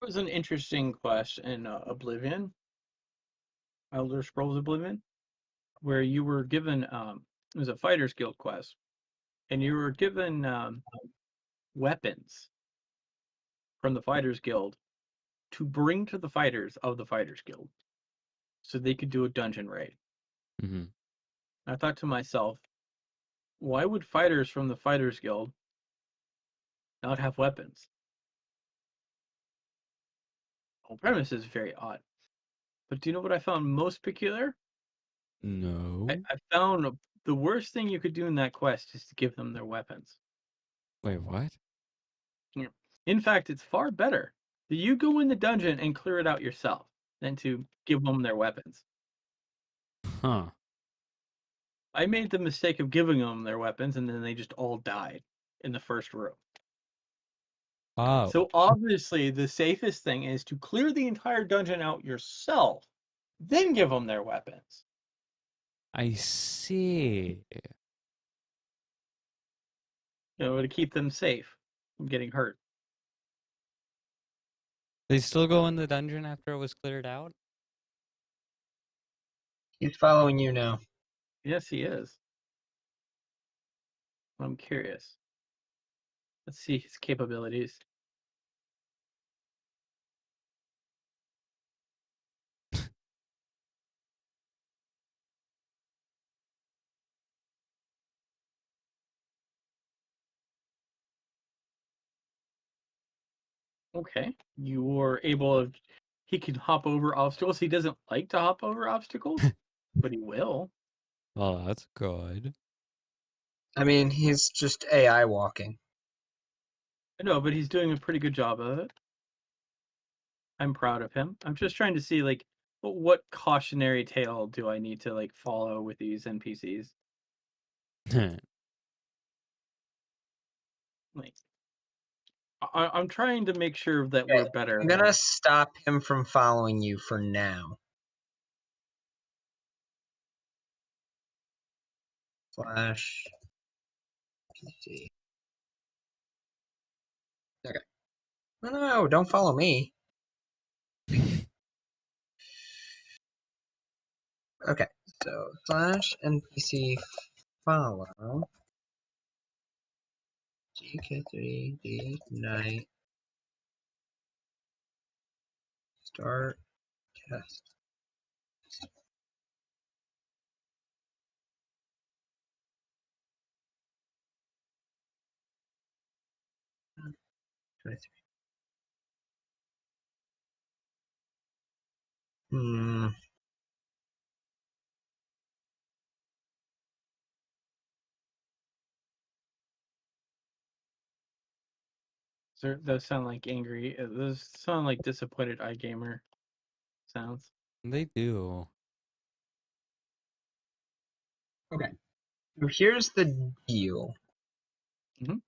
It was an interesting quest in Oblivion, Elder Scrolls Oblivion, where you were given it was a Fighters Guild quest, and you were given weapons from the Fighters Guild to bring to the fighters of the Fighters Guild, so they could do a dungeon raid. Mhm. I thought to myself, why would fighters from the Fighters Guild not have weapons? The whole premise is very odd. But do you know what I found most peculiar? No. I found the worst thing you could do in that quest is to give them their weapons. Wait, what? In fact, it's far better that you go in the dungeon and clear it out yourself than to give them their weapons. Huh. I made the mistake of giving them their weapons, and then they just all died in the first room. Oh. So obviously, the safest thing is to clear the entire dungeon out yourself, then give them their weapons. I see. To keep them safe from getting hurt. They still go in the dungeon after it was cleared out? He's following you now. Yes, he is. I'm curious. Let's see his capabilities. Okay. You were able to. He can hop over obstacles. He doesn't like to hop over obstacles, but he will. Well, that's good. I mean, he's just AI walking. No, but he's doing a pretty good job of it. I'm proud of him. I'm just trying to see like what cautionary tale do I need to like follow with these NPCs? Like I'm trying to make sure that we're better. I'm gonna stop him from following you for now. Flash. PC. Okay. No, don't follow me. Okay, so slash NPC follow GK3D night start test. Hmm. Those sound like angry. Those sound like disappointed iGamer sounds. They do. Okay. So here's the deal. Mhm.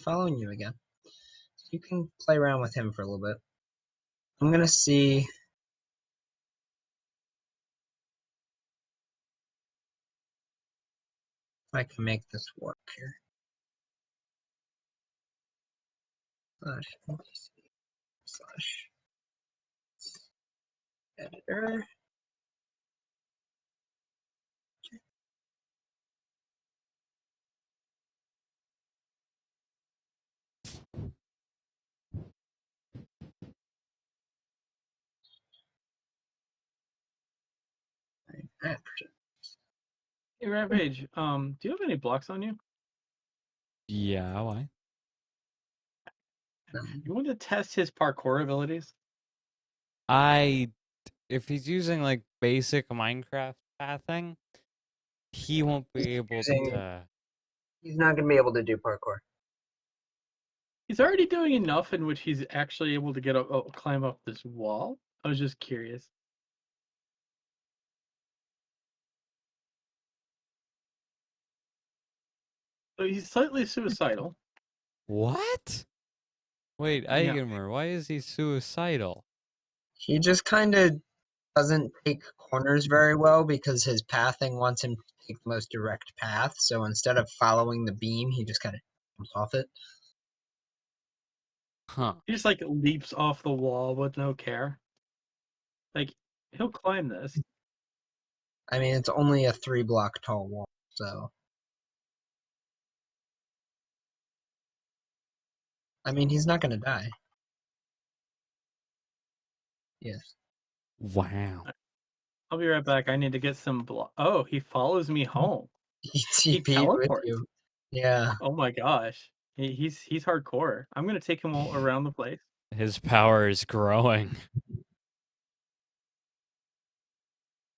Following you again. You can play around with him for a little bit. I'm gonna see. If I can make this work here. Slash NPC slash editor. Hey Rampage, do you have any blocks on you? Yeah, why? You want to test his parkour abilities? If he's using like basic Minecraft pathing, he won't be able to. He's not gonna be able to do parkour. He's already doing enough in which he's actually able to get climb up this wall. I was just curious. So he's slightly suicidal. What? Wait, Yeah. Eigenmer, why is he suicidal? He just kind of doesn't take corners very well because his pathing wants him to take the most direct path. So instead of following the beam, he just kind of jumps off it. Huh. He just like leaps off the wall with no care. Like he'll climb this. I mean, it's only a 3-block tall wall, so. I mean, he's not gonna die. Yes. Wow. I'll be right back. I need to get some Oh, he follows me home. He He TP'd with teleports. you. Yeah. Oh my gosh. He's hardcore. I'm gonna take him all around the place. His power is growing.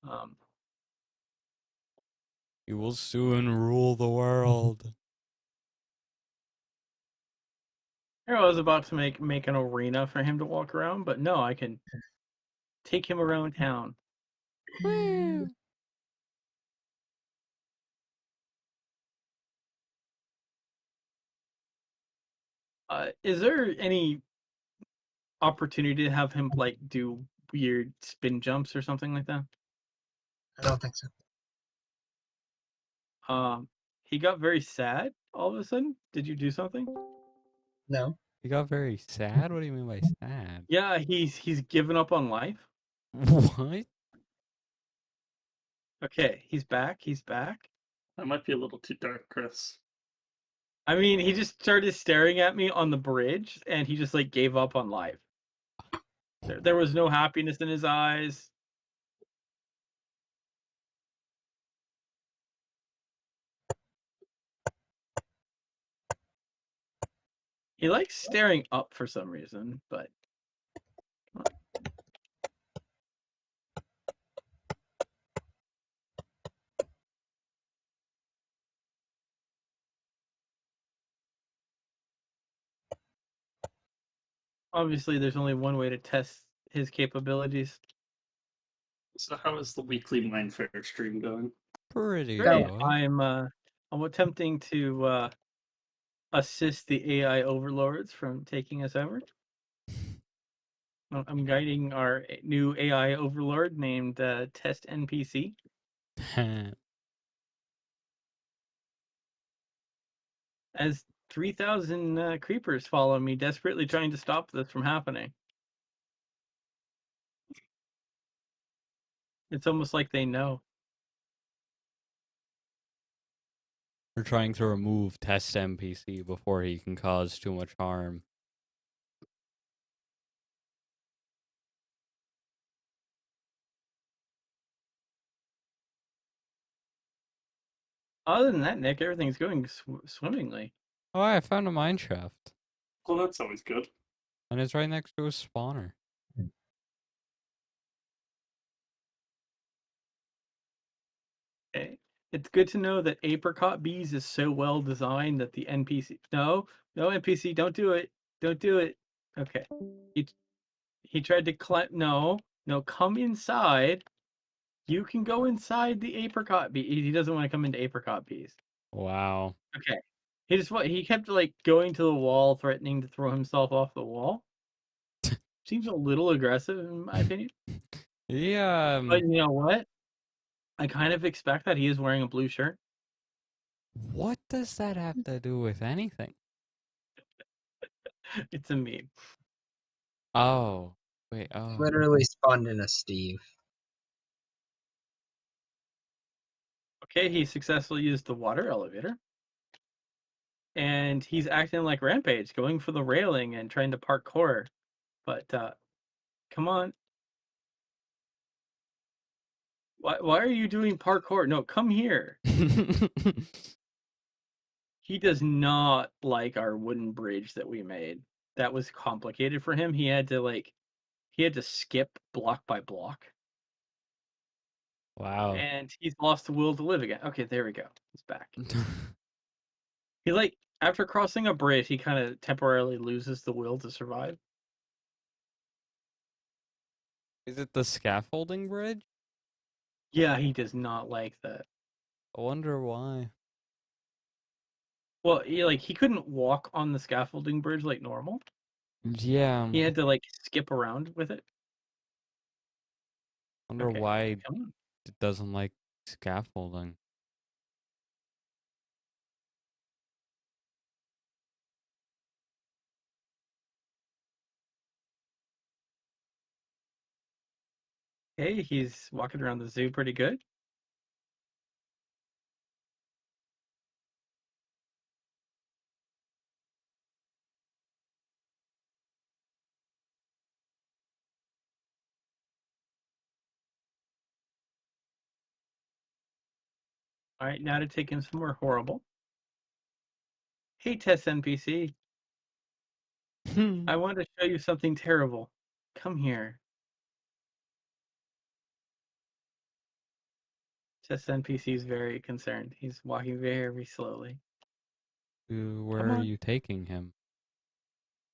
Um, He will soon rule the world. Here I was about to make an arena for him to walk around, but no, I can take him around town. Woo! Is there any opportunity to have him like do weird spin jumps or something like that? I don't think so. He got very sad all of a sudden. Did you do something? No. He got very sad? What do you mean by sad? Yeah, he's given up on life. What? Okay, he's back. He's back. That might be a little too dark, Chris. I mean, he just started staring at me on the bridge, and he just like gave up on life. There was no happiness in his eyes. He likes staring up for some reason, but obviously there's only one way to test his capabilities. So how is the weekly Mindfair stream going? Pretty Great. good. I'm attempting to assist the AI overlords from taking us over. I'm guiding our new AI overlord named Test NPC. As 3,000 creepers follow me, desperately trying to stop this from happening. It's almost like they know. We're trying to remove Test NPC before he can cause too much harm. Other than that, Nick, everything's going swimmingly. Oh, I found a mine shaft. Well, that's always good. And it's right next to a spawner. Okay. It's good to know that Apricot Bees is so well designed that the NPC... No, NPC, don't do it. Don't do it. Okay. He tried to climb... No, come inside. You can go inside the Apricot Bee. He doesn't want to come into Apricot Bees. Wow. Okay. He kept like going to the wall, threatening to throw himself off the wall. Seems a little aggressive in my opinion. Yeah. But you know what? I kind of expect that he is wearing a blue shirt. What does that have to do with anything? It's a meme. Oh. Wait, oh. Literally spawned in a Steve. Okay, he successfully used the water elevator. And he's acting like Rampage, going for the railing and trying to parkour. But come on. Why are you doing parkour? No, come here. He does not like our wooden bridge that we made. That was complicated for him. He had to skip block by block. Wow. And he's lost the will to live again. Okay, there we go. He's back. He after crossing a bridge, he kind of temporarily loses the will to survive. Is it the scaffolding bridge? Yeah, he does not like that. I wonder why. Well, he couldn't walk on the scaffolding bridge like normal. Yeah. He had to skip around with it. Wonder Okay, why come on. it doesn't like scaffolding. Hey, he's walking around the zoo pretty good. All right, now to take in some more horrible. Hey, Test NPC, I want to show you something terrible. Come here. Test NPC is very concerned. He's walking very slowly. Where Come are on. you taking him?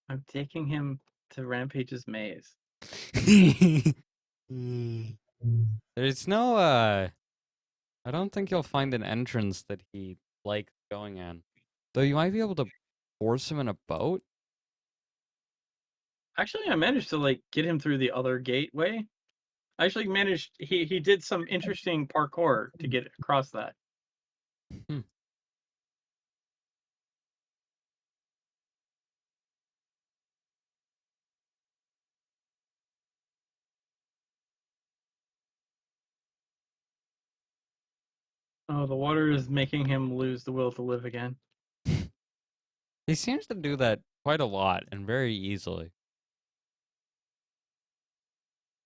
I'm taking him to Rampage's maze. There's no, I don't think you'll find an entrance that he likes going in. Though you might be able to force him in a boat? Actually, I managed to like get him through the other gateway. I actually managed. He did some interesting parkour to get across that. Hmm. Oh, the water is making him lose the will to live again. He seems to do that quite a lot and very easily.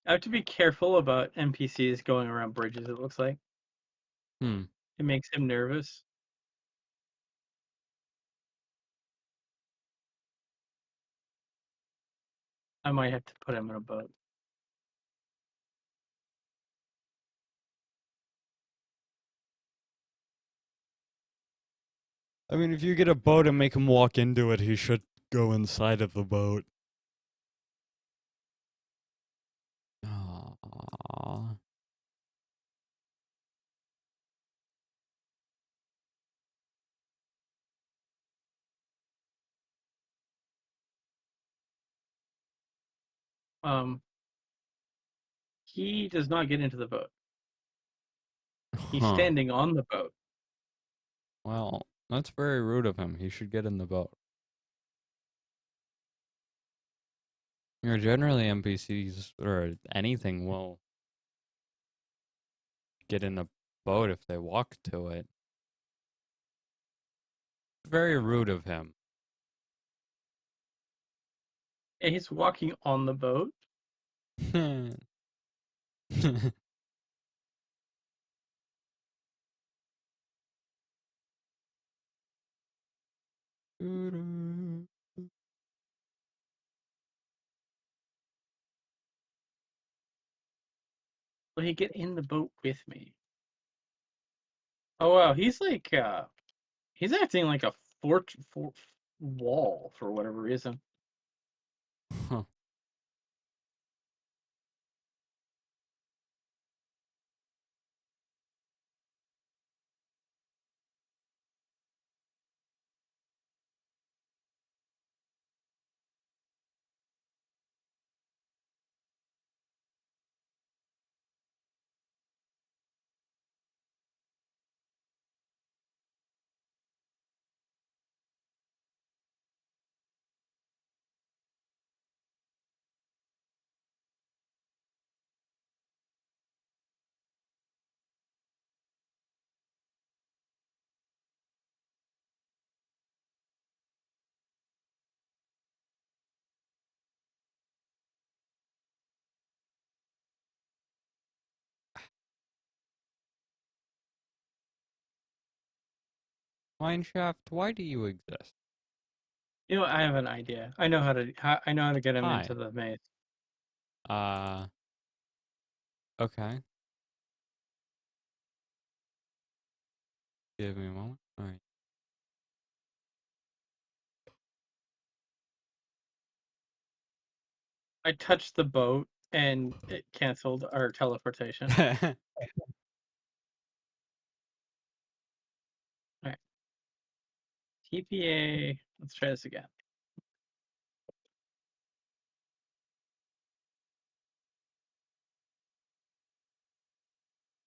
I have to be careful about NPCs going around bridges. It looks like Hmm. it makes him nervous. I might have to put him in a boat. I mean, if you get a boat and make him walk into it, he should go inside of the boat. Aww. He does not get into the boat. He's Huh. standing on the boat. Well, that's very rude of him. He should get in the boat. You know, generally NPCs or anything will get in a boat if they walk to it. Very rude of him. And he's walking on the boat. Will he get in the boat with me? Oh wow, he's like he's acting like a fort wall for whatever reason. Huh. Mineshaft, why do you exist? You know, I have an idea. I know how to get him Hi. into the maze. Okay. Give me a moment. Alright. I touched the boat and it canceled our teleportation. Alright. TPA. Let's try this again.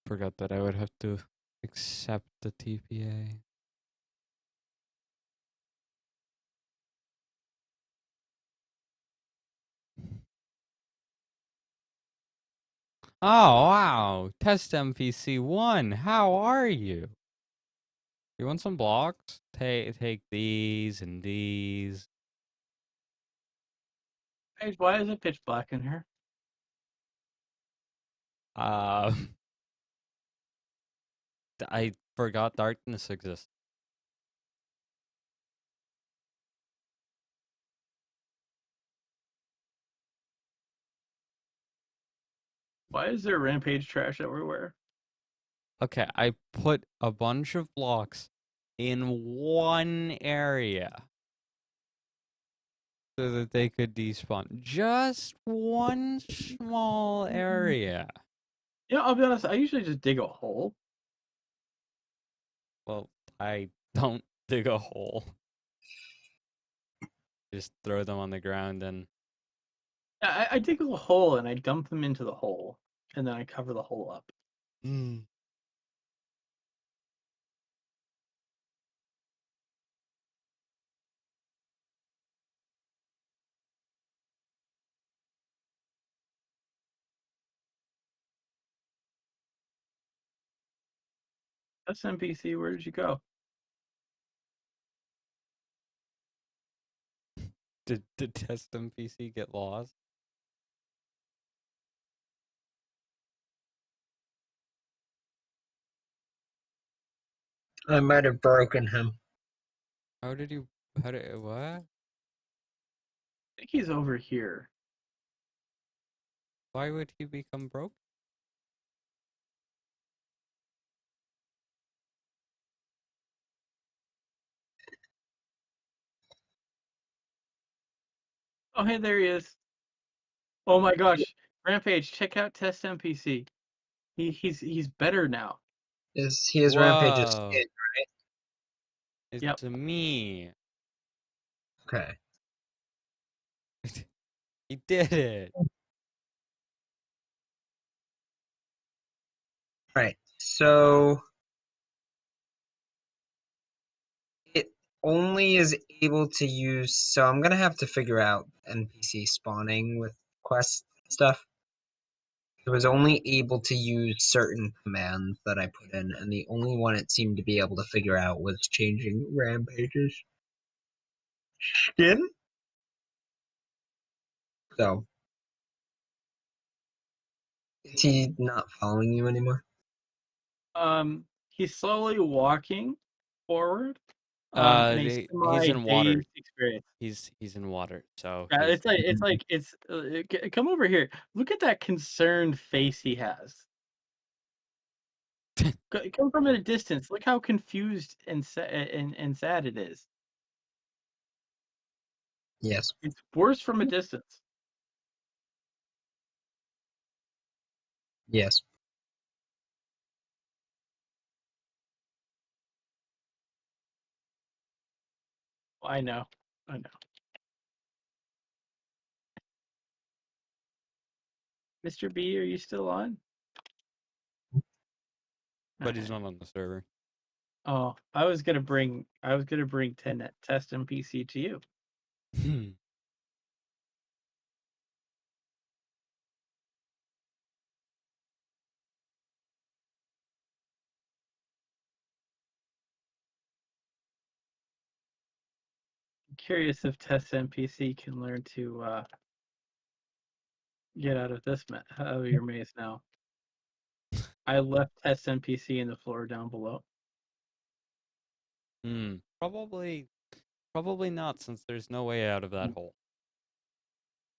Forgot that I would have to accept the TPA. Oh, wow. Test MPC 1. How are you? You want some blocks? Take these and these. Hey, why is it pitch black in here? I forgot darkness exists. Why is there rampage trash everywhere? Okay, I put a bunch of blocks in one area so that they could despawn. Just one small area. You know, I'll be honest, I usually just dig a hole. Well, I don't dig a hole. Just throw them on the ground and I dig a hole and I dump them into the hole, and then I cover the hole up. That's NPC, where did you go? Did test NPC get lost? I might have broken him. How did what? I think he's over here. Why would he become broke? Oh, hey, there he is. Oh my gosh, Rampage! Check out Test NPC. He's better now. He has Rampage's Whoa. skin. It's Yep. me. Okay. He did it. Right. So it only is able to use. So I'm gonna have to figure out NPC spawning with quest stuff. It was only able to use certain commands that I put in, and the only one it seemed to be able to figure out was changing Rampage's skin. So is he not following you anymore? He's slowly walking forward. And he's He's my in water. dazed experience. He's in water. So Yeah, he's come over here. Look at that concerned face he has. Come from at a distance. Look how confused and sad it is. Yes. It's worse from a distance. Yes. I know. Mr. B, are you still on? but he's Alright. not on the server. Oh, I was gonna bring Tenet Test NPC to you. I'm curious if Test NPC can learn to get out of your maze now. I left Test NPC in the floor down below. Probably not, since there's no way out of that hole.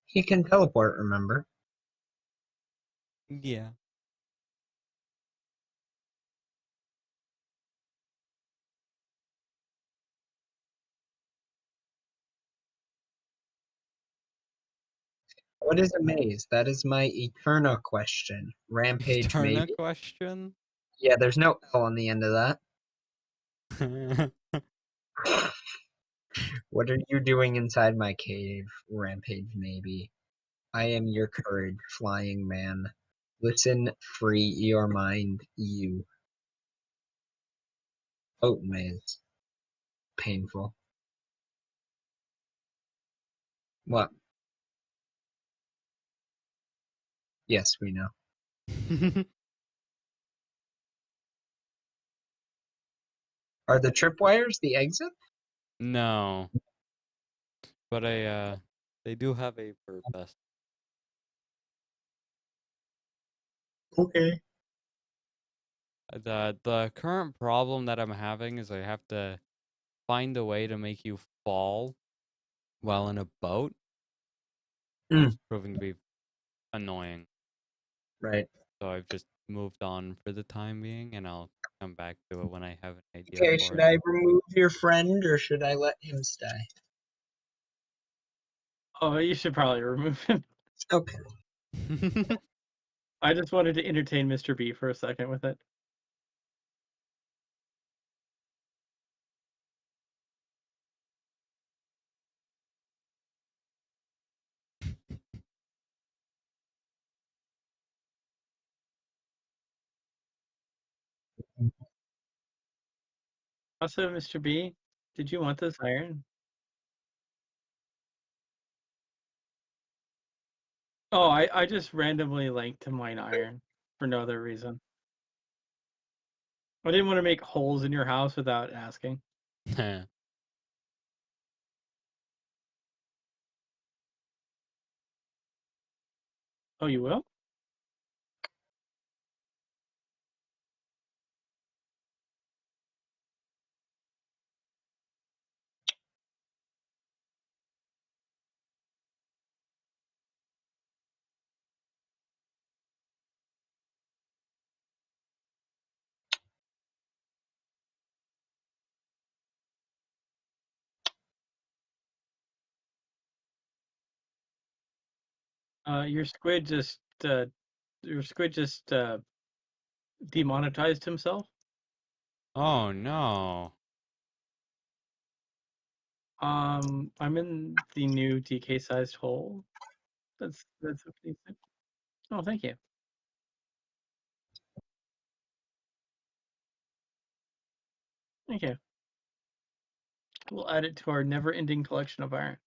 He can teleport, remember? Yeah. What is a maze? That is my Eterna question. Rampage Turn a maybe? question. Yeah, there's no L on the end of that. What are you doing inside my cave? Rampage maybe. I am your courage, flying man. Listen, free your mind, you. Oh, maze. Painful. What? Yes, we know. Are the tripwires the exit? No. But they do have a purpose. Okay. The current problem that I'm having is I have to find a way to make you fall while in a boat. Mm. It's proving to be annoying. Right. So I've just moved on for the time being, and I'll come back to it when I have an idea Okay, for should it. I remove your friend or should I let him stay? Oh, you should probably remove him. Okay. I just wanted to entertain Mr. B for a second with it. Also, Mr. B, did you want this iron? Oh, I just randomly linked to mine iron for no other reason. I didn't want to make holes in your house without asking. Oh, you will? Your squid just demonetized himself. Oh no. I'm in the new DK-sized hole. That's a pretty thing. Oh, thank you. Thank you. We'll add it to our never-ending collection of iron.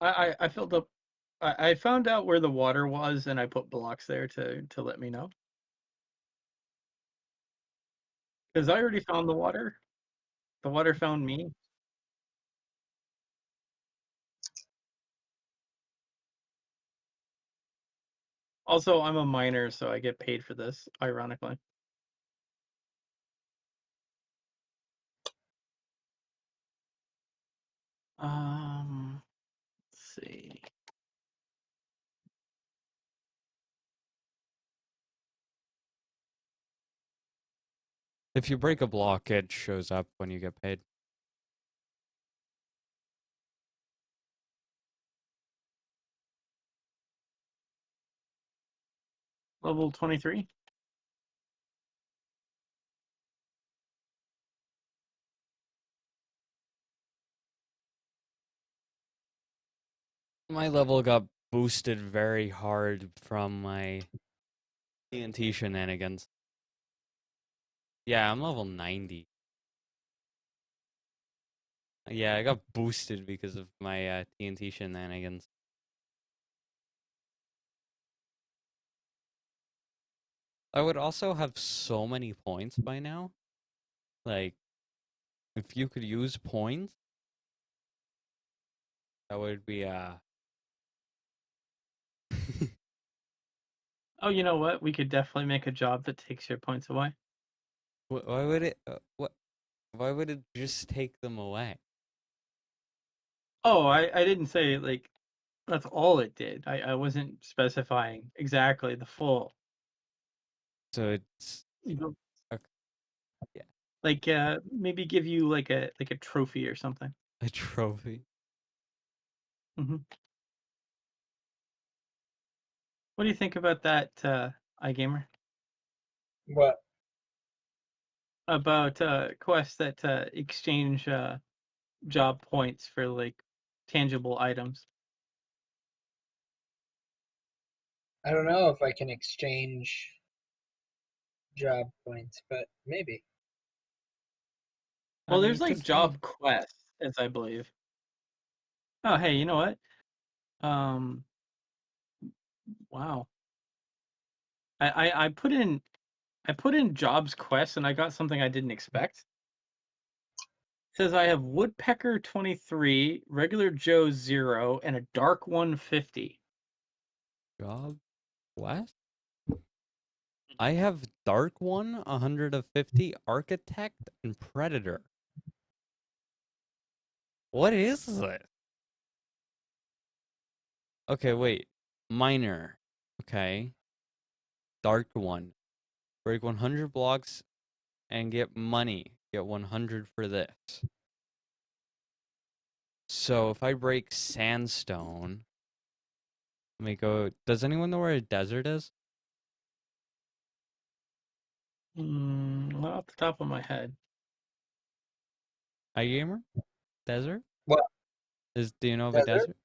I filled up. I found out where the water was, and I put blocks there to let me know. Because I already found the water. The water found me. Also, I'm a miner, so I get paid for this, ironically. Let's see. If you break a block, it shows up when you get paid. Level 23. My level got boosted very hard from my TNT shenanigans. Yeah, I'm level 90. Yeah, I got boosted because of my TNT shenanigans. I would also have so many points by now. Like, if you could use points, that would be Oh, you know what? We could definitely make a job that takes your points away. Why would it? What? Why would it just take them away? Oh, I didn't say like that's all it did. I wasn't specifying exactly the full. So it's You know, okay. Yeah, like maybe give you like a trophy or something. a trophy. Hmm. What do you think about that, iGamer? What? About quests that exchange job points for like tangible items? I don't know if I can exchange job points, but maybe. Well, I there's mean, like job quests, as I believe. Oh, hey, you know what? Um, wow. I put in jobs quests and I got something I didn't expect. says I have Woodpecker 23, Regular Joe 0, and a Dark 150. Job West? I have Dark One, 150, Architect, and Predator. What is this? Okay, wait. Minor. Okay. Dark One. Break 100 blocks and get money. Get 100 for this. So if I break sandstone, let me go. Does anyone know where a desert is? Not off the top of my head. iGamer? Desert? What? Do you know of a Desert? desert?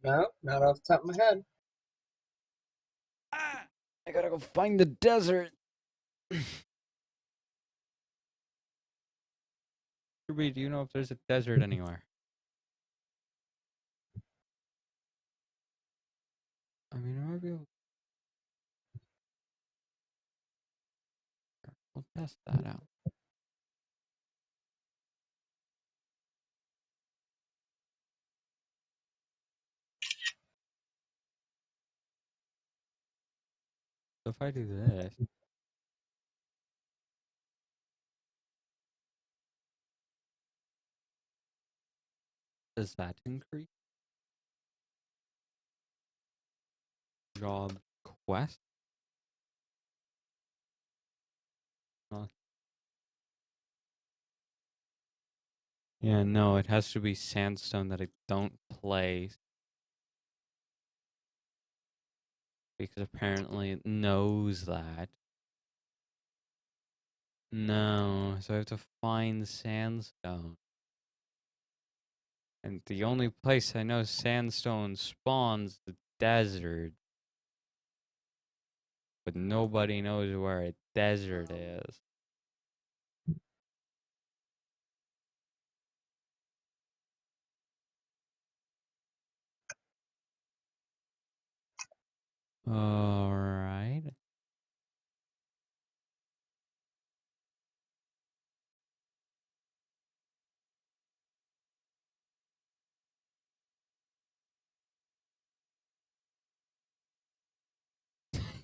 No, not off the top of my head. Ah, I gotta go find the desert. Ruby, do you know if there's a desert anywhere? I mean, I might be able. We'll test that out. So if I do this, does that increase? Job quest? Oh. Yeah, no, it has to be sandstone that I don't play. Because apparently it knows that. No, so I have to find sandstone. And the only place I know sandstone spawns the desert. But nobody knows where a desert is. Alright.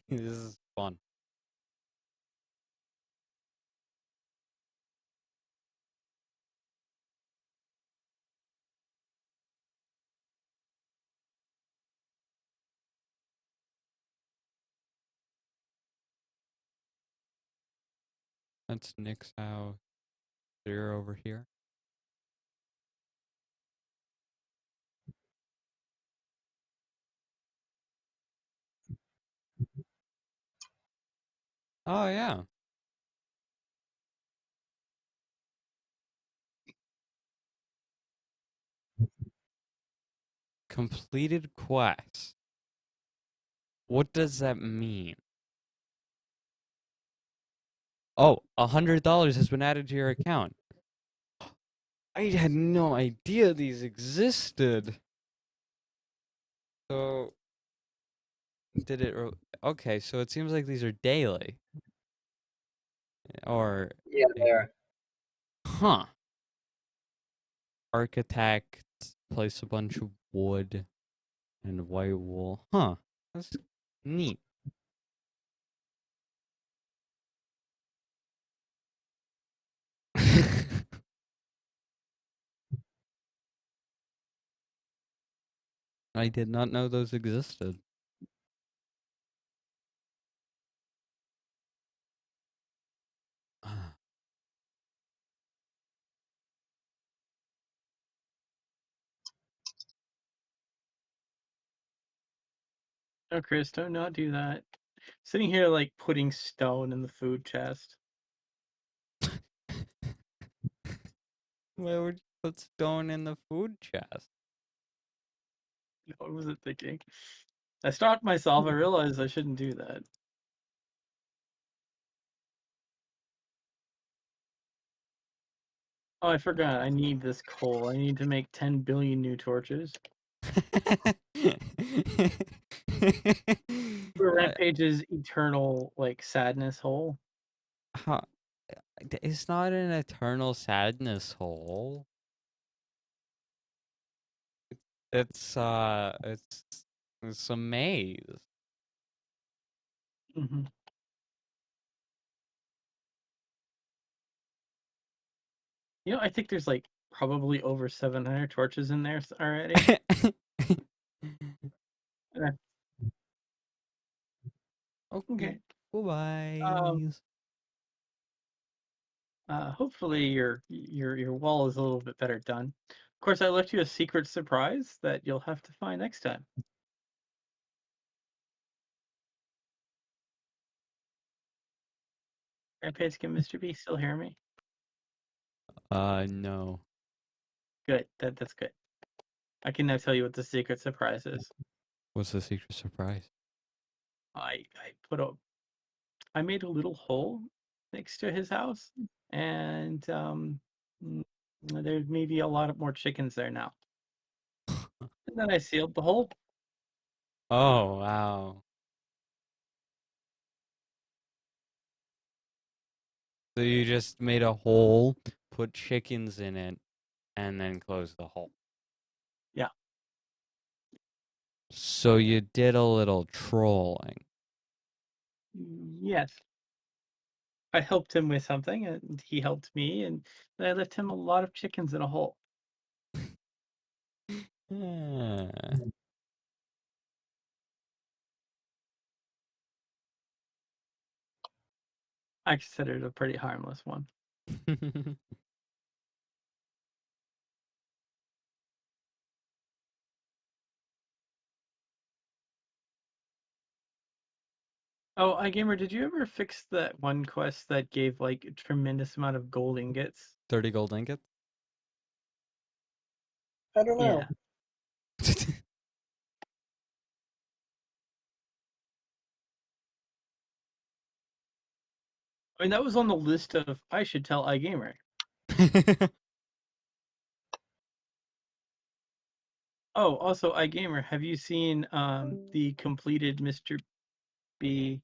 This is fun. That's Nick's house. You're over here. Oh, yeah. Completed quest. What does that mean? Oh, $100 has been added to your account. I had no idea these existed. So, did it? Okay, so it seems like these are daily. Or, Yeah, there. huh. Architect, place a bunch of wood and white wool. Huh. That's neat. I did not know those existed. Oh, Chris, don't not do that. Sitting here like putting stone in the food chest. Why would you put stone in the food chest? What was it thinking? I stopped myself. I realized I shouldn't do that. Oh, I forgot. I need this coal. I need to make 10 billion new torches. For Rampage's eternal like sadness hole. How, It's not an eternal sadness hole. It's a maze. Hmm. I think there's like probably over 700 torches in there already. Uh, Okay. Okay. Goodbye. Hopefully your wall is a little bit better done. Of course, I left you a secret surprise that you'll have to find next time. Grandpa's, can Mr. B still hear me? No. Good. That's good. I can now tell you what the secret surprise is. What's the secret surprise? I I made a little hole next to his house, and there may be a lot of more chickens there now. And then I sealed the hole. Oh, wow. So you just made a hole, put chickens in it, and then closed the hole. Yeah. So you did a little trolling. Yes. I helped him with something, and he helped me, and I left him a lot of chickens in a hole. Yeah. I consider it a pretty harmless one. Oh, iGamer, did you ever fix that one quest that gave like a tremendous amount of gold ingots? 30 gold ingots? I don't know. Yeah. I mean, that was on the list of I should tell iGamer. Oh, also iGamer, have you seen the completed Mr. B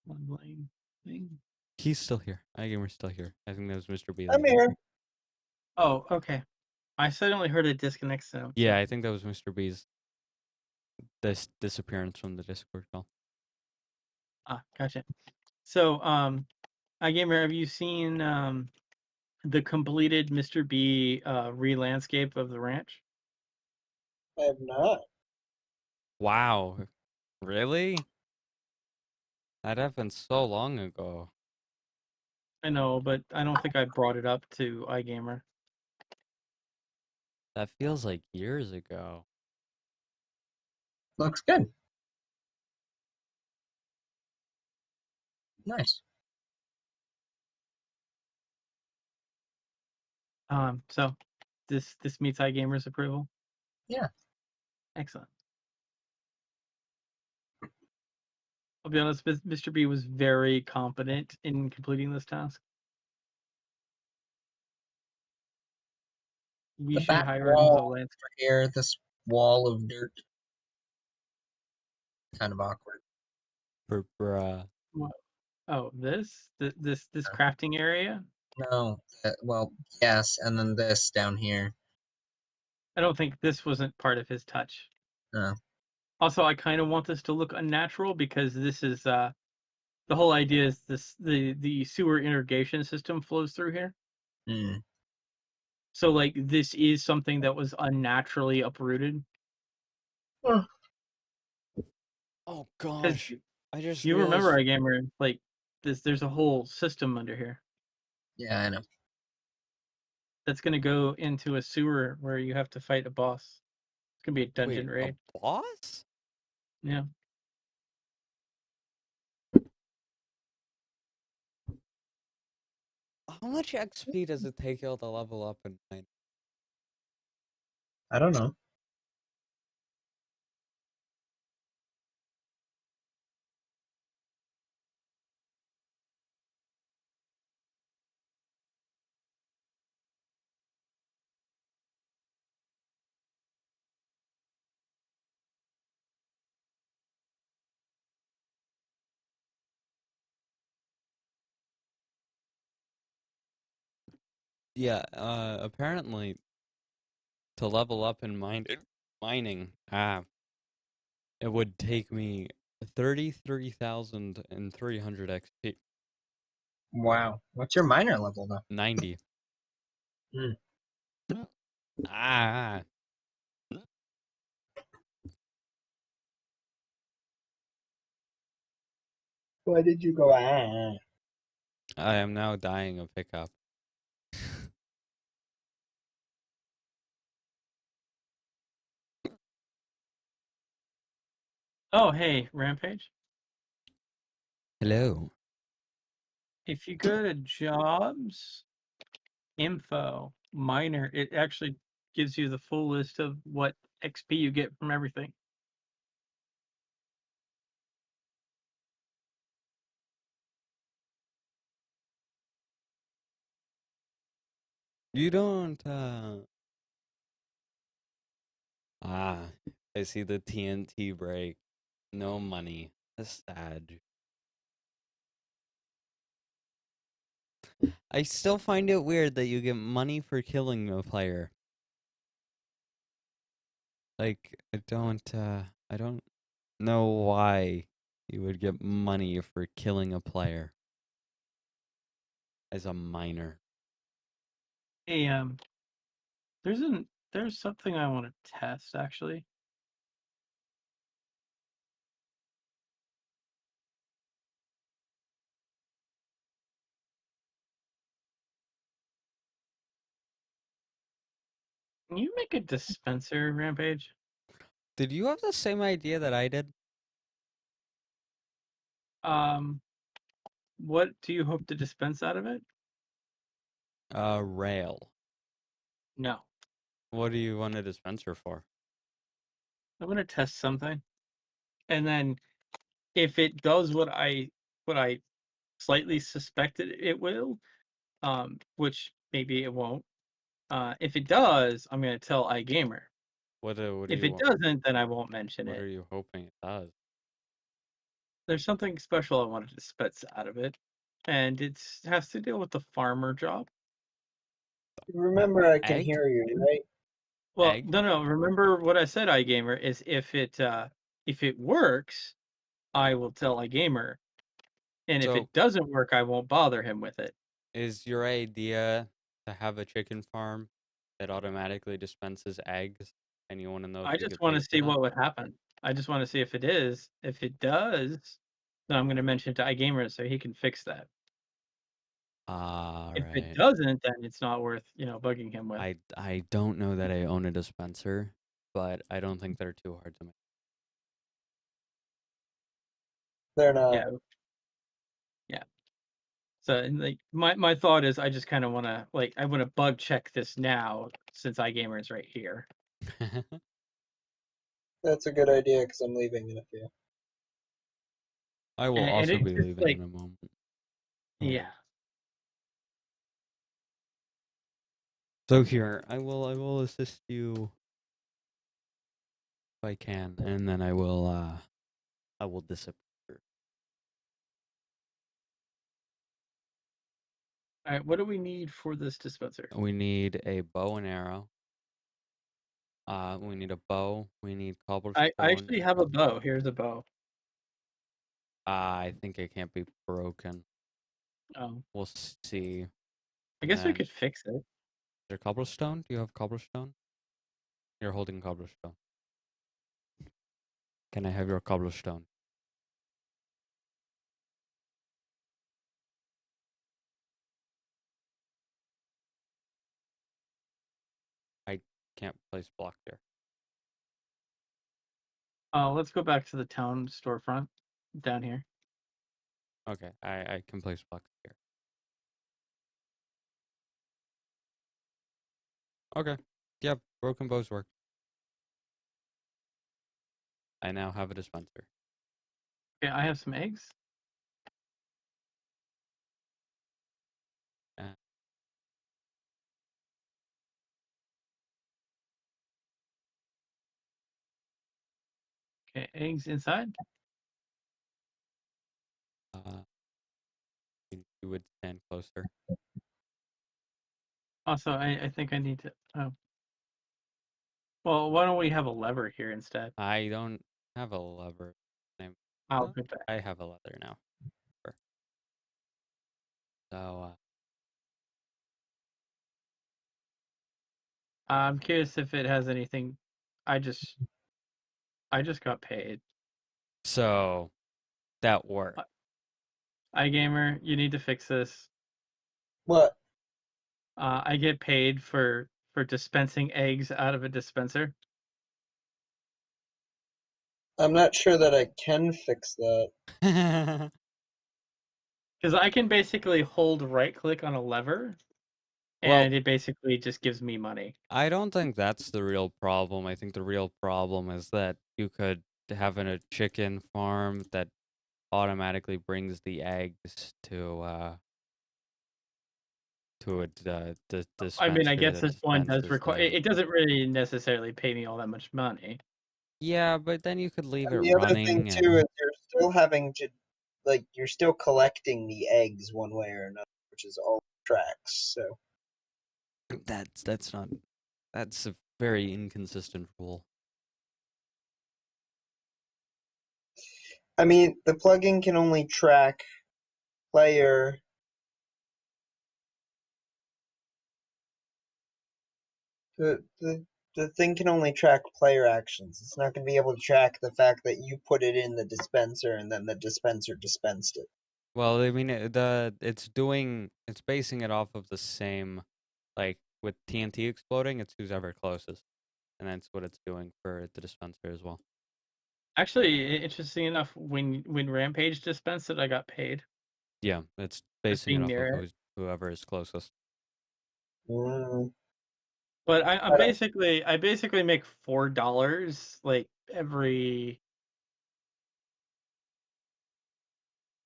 online thing? He's still here. iGamer's still here. I think that was Mr. B. I'm leaving. here. Oh, okay. I suddenly heard a disconnect sound. Yeah, I think that was Mr. B's disappearance from the Discord call. Ah, gotcha. So, iGamer, have you seen the completed Mr. B re-landscape of the ranch? I have not. Wow. Really? That happened so long ago. I know, but I don't think I brought it up to iGamer. That feels like years ago. Looks good. Nice. So this meets iGamer's approval. Yeah. Excellent. I'll be honest, Mr. B was very competent in completing this task. We The should back hire him as a wall landscape. here, this wall of dirt. Kind of awkward. Bruh. Oh, this crafting area? No, well, yes, and then this down here. I don't think this wasn't part of his touch. No. Also, I kind of want this to look unnatural because this is the whole idea is the sewer irrigation system flows through here. Hmm. So like this is something that was unnaturally uprooted. Huh. Oh Because gosh. I just you remember, realized iGamer, like there's a whole system under here Yeah, I know. that's gonna go into a sewer where you have to fight a boss. It's gonna be a dungeon wait, a raid. boss? Yeah. How much XP does it take y'all to level up in mine? I don't know. Yeah, apparently to level up in mining, it would take me 33,300 XP. Wow. What's your minor level though? 90. Hmm. Ah, Why did you go? I am now dying of hiccup. Oh, hey, Rampage. Hello. If you go to jobs, info, minor, it actually gives you the full list of what XP you get from everything. You don't, I see the TNT break. No money. That's sad. I still find it weird that you get money for killing a player. Like, I don't know why you would get money for killing a player as a minor. Hey, there's something I want to test actually. Can you make a dispenser, Rampage? Did you have the same idea that I did? What do you hope to dispense out of it? Rail. No. What do you want a dispenser for? I'm gonna test something, and then if it does what I slightly suspected it will, which maybe it won't. If it does, I'm gonna tell iGamer. What do If you it want? doesn't, then I won't mention What it. are you hoping it does? There's something special I wanted to dispense out of it, and it has to deal with the farmer job. Remember, I can Egg? hear you, right? Well, Egg? no. Remember what I said, iGamer, is if it works, I will tell iGamer, and if So, it doesn't work, I won't bother him with it. is your idea to have a chicken farm that automatically dispenses eggs, and you want to know if I you just get want to paid for see that? what would happen. I just want to see if it is. If it does, then I'm going to mention it to iGamer so he can fix that. If it Alright. doesn't, then it's not worth bugging him with. I don't know that I own a dispenser, but I don't think they're too hard to make. They're not. Yeah, yeah. So and, like my thought is, I just kind of want to I want to bug check this now since iGamer is right here. That's a good idea because I'm leaving in a few. I will And also it's be just leaving in a moment. yeah. So here, I will assist you if I can, and then I will disappear. All right, what do we need for this dispenser? We need a bow and arrow. We need a bow. We need cobblestone. I actually have a bow. Here's a bow. I think it can't be broken. Um, We'll see. I And guess we then, could fix it. is there cobblestone? Do you have cobblestone? You're holding cobblestone. Can I have your cobblestone? I can't place block there. Let's go back to the town storefront down here. Okay, I can place blocks here. Okay. Yep, broken bows work. I now have a dispenser. Okay, I have some eggs. Uh, Okay, eggs inside. you would stand closer. Also, I think I need to. Oh, well, why don't we have a lever here instead? I don't have a lever. Name. I'll be back. I have a leather now. Sure. So, I'm curious if it has anything. I just got paid. so that worked. iGamer, you need to fix this. What? I get paid for dispensing eggs out of a dispenser. I'm not sure that I can fix that. Because I can basically hold right click on a lever, Well- and it basically just gives me money. I don't think that's the real problem. I think the real problem is that you could have a chicken farm that automatically brings the eggs to a dispenser. I mean, I guess that this one does dispenses require. them. It doesn't really necessarily pay me all that much money. Yeah, but then you could leave And it the other running. thing too is you're still having to, like, you're still collecting the eggs one way or another, which is all tracks. So That's not. That's a very inconsistent rule. I mean, the plugin can only track player. The thing can only track player actions. It's not going to be able to track the fact that you put it in the dispenser and then the dispenser dispensed it. Well, I mean, it's basing it off of the same, like with TNT exploding, it's who's ever closest, and that's what it's doing for the dispenser as well. Actually, interesting enough, when Rampage dispensed it, I got paid. Yeah, it's basing being it off near of whoever is closest. But I I don't- basically make $4 like every,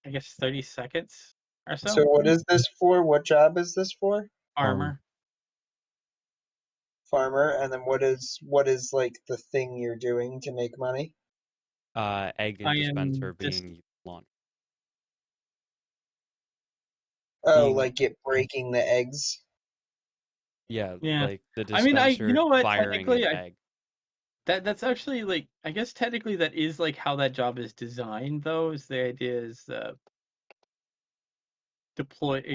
I guess, 30 seconds or so. So what is this for? What job is this for? Farmer. Farmer. And then what is like the thing you're doing to make money? Egg I and am dispenser dis- being launched. Oh, Being- like it breaking the eggs. Yeah, Yeah. like the I mean, dispenser you know what? firing an Technically, egg. that's actually, like, I guess technically that is like how that job is designed, though. Is the idea is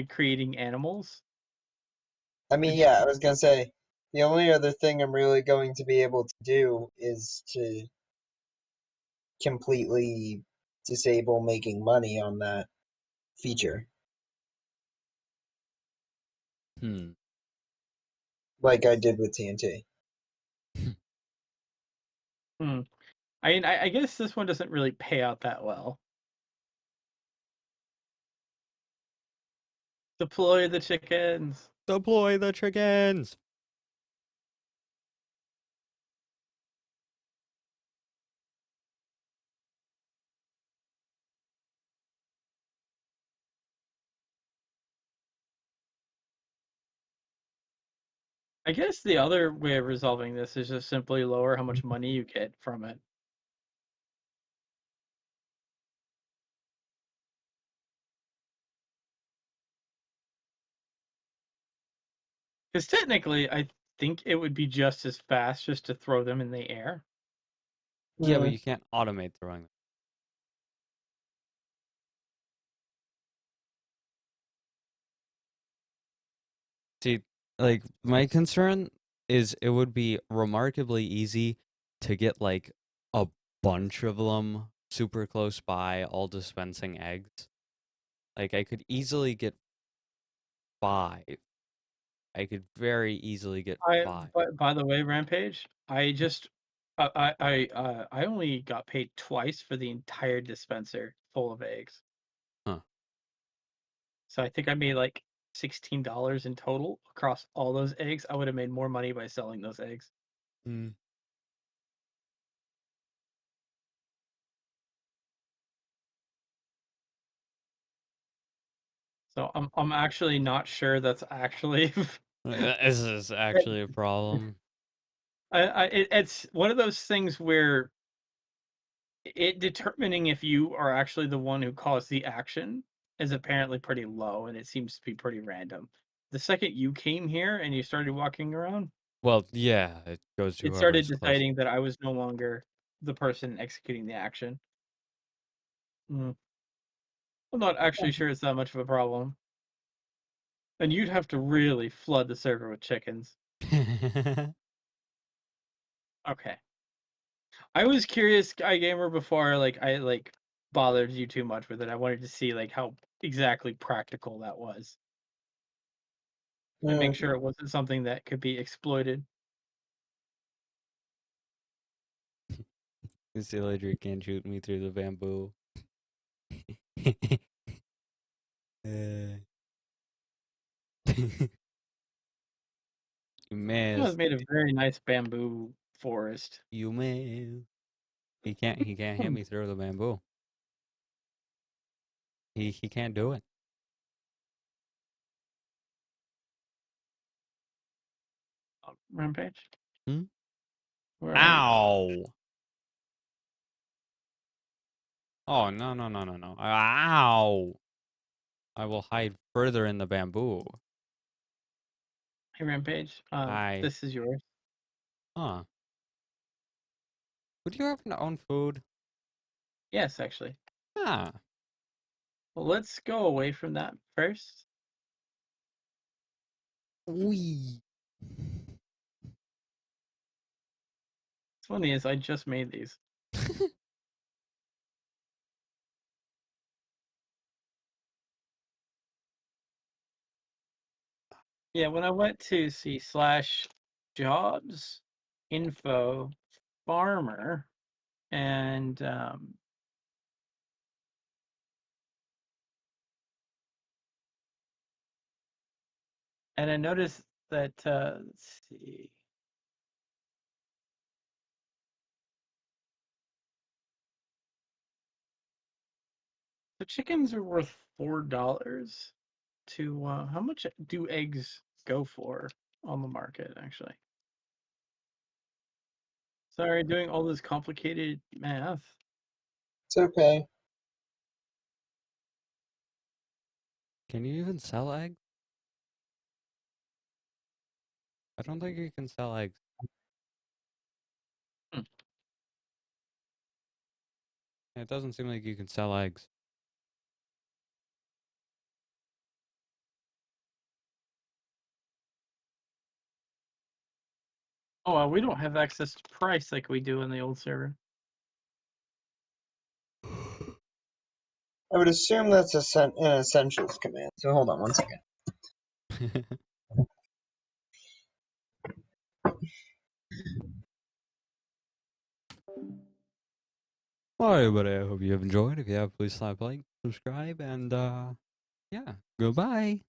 creating animals. I mean, yeah, I was gonna say the only other thing I'm really going to be able to do is to completely disable making money on that feature, like I did with TNT. I mean, I guess this one doesn't really pay out that well. Deploy the chickens. Deploy the chickens. I guess the other way of resolving this is just simply lower how much money you get from it. Because technically, I think it would be just as fast just to throw them in the air. Yeah, but you can't automate throwing them. See, like my concern is it would be remarkably easy to get like a bunch of them super close by, all dispensing eggs. Like I could easily get 5. I could very easily get 5. But by the way, Rampage, I just I only got paid twice for the entire dispenser full of eggs. Huh. So I think I made like $16 in total across all those eggs. I would have made more money by selling those eggs. So I'm actually not sure that's actually This is actually a problem. it's one of those things where it determining if you are actually the one who caused the action is apparently pretty low, and it seems to be pretty random. the second you came here and you started walking around, Well, yeah, it goes to it started whoever's close. deciding that I was no longer the person executing the action. Mm. I'm not actually sure it's that much of a problem. And you'd have to really flood the server with chickens. Okay. I was curious, iGamer, before I bothered you too much with it. I wanted to see like how exactly practical that was. And make sure it wasn't something that could be exploited. This Illidrake can't shoot me through the bamboo. You It missed. was made a very nice bamboo forest. You missed. He can't hit me through the bamboo. He can't do it. Rampage? Hmm? Where are you? Ow! Oh, no. Ow! I will hide further in the bamboo. Hey, Rampage. Hi. This is yours. Huh. Would you happen to own food? Yes, actually. Ah. Well, let's go away from that first. Wee. What's funny is I just made these. Yeah, when I went to see /jobs info farmer and I noticed that let's see. The chickens are worth $4 to how much do eggs go for on the market actually? Sorry, doing all this complicated math. It's okay. Can you even sell eggs? I don't think you can sell eggs. Hmm. It doesn't seem like you can sell eggs. Oh, well, we don't have access to price like we do in the old server. I would assume that's an essentials command. So hold on one second. Well, everybody, I hope you have enjoyed. If you have, please slap like, subscribe, and yeah, goodbye.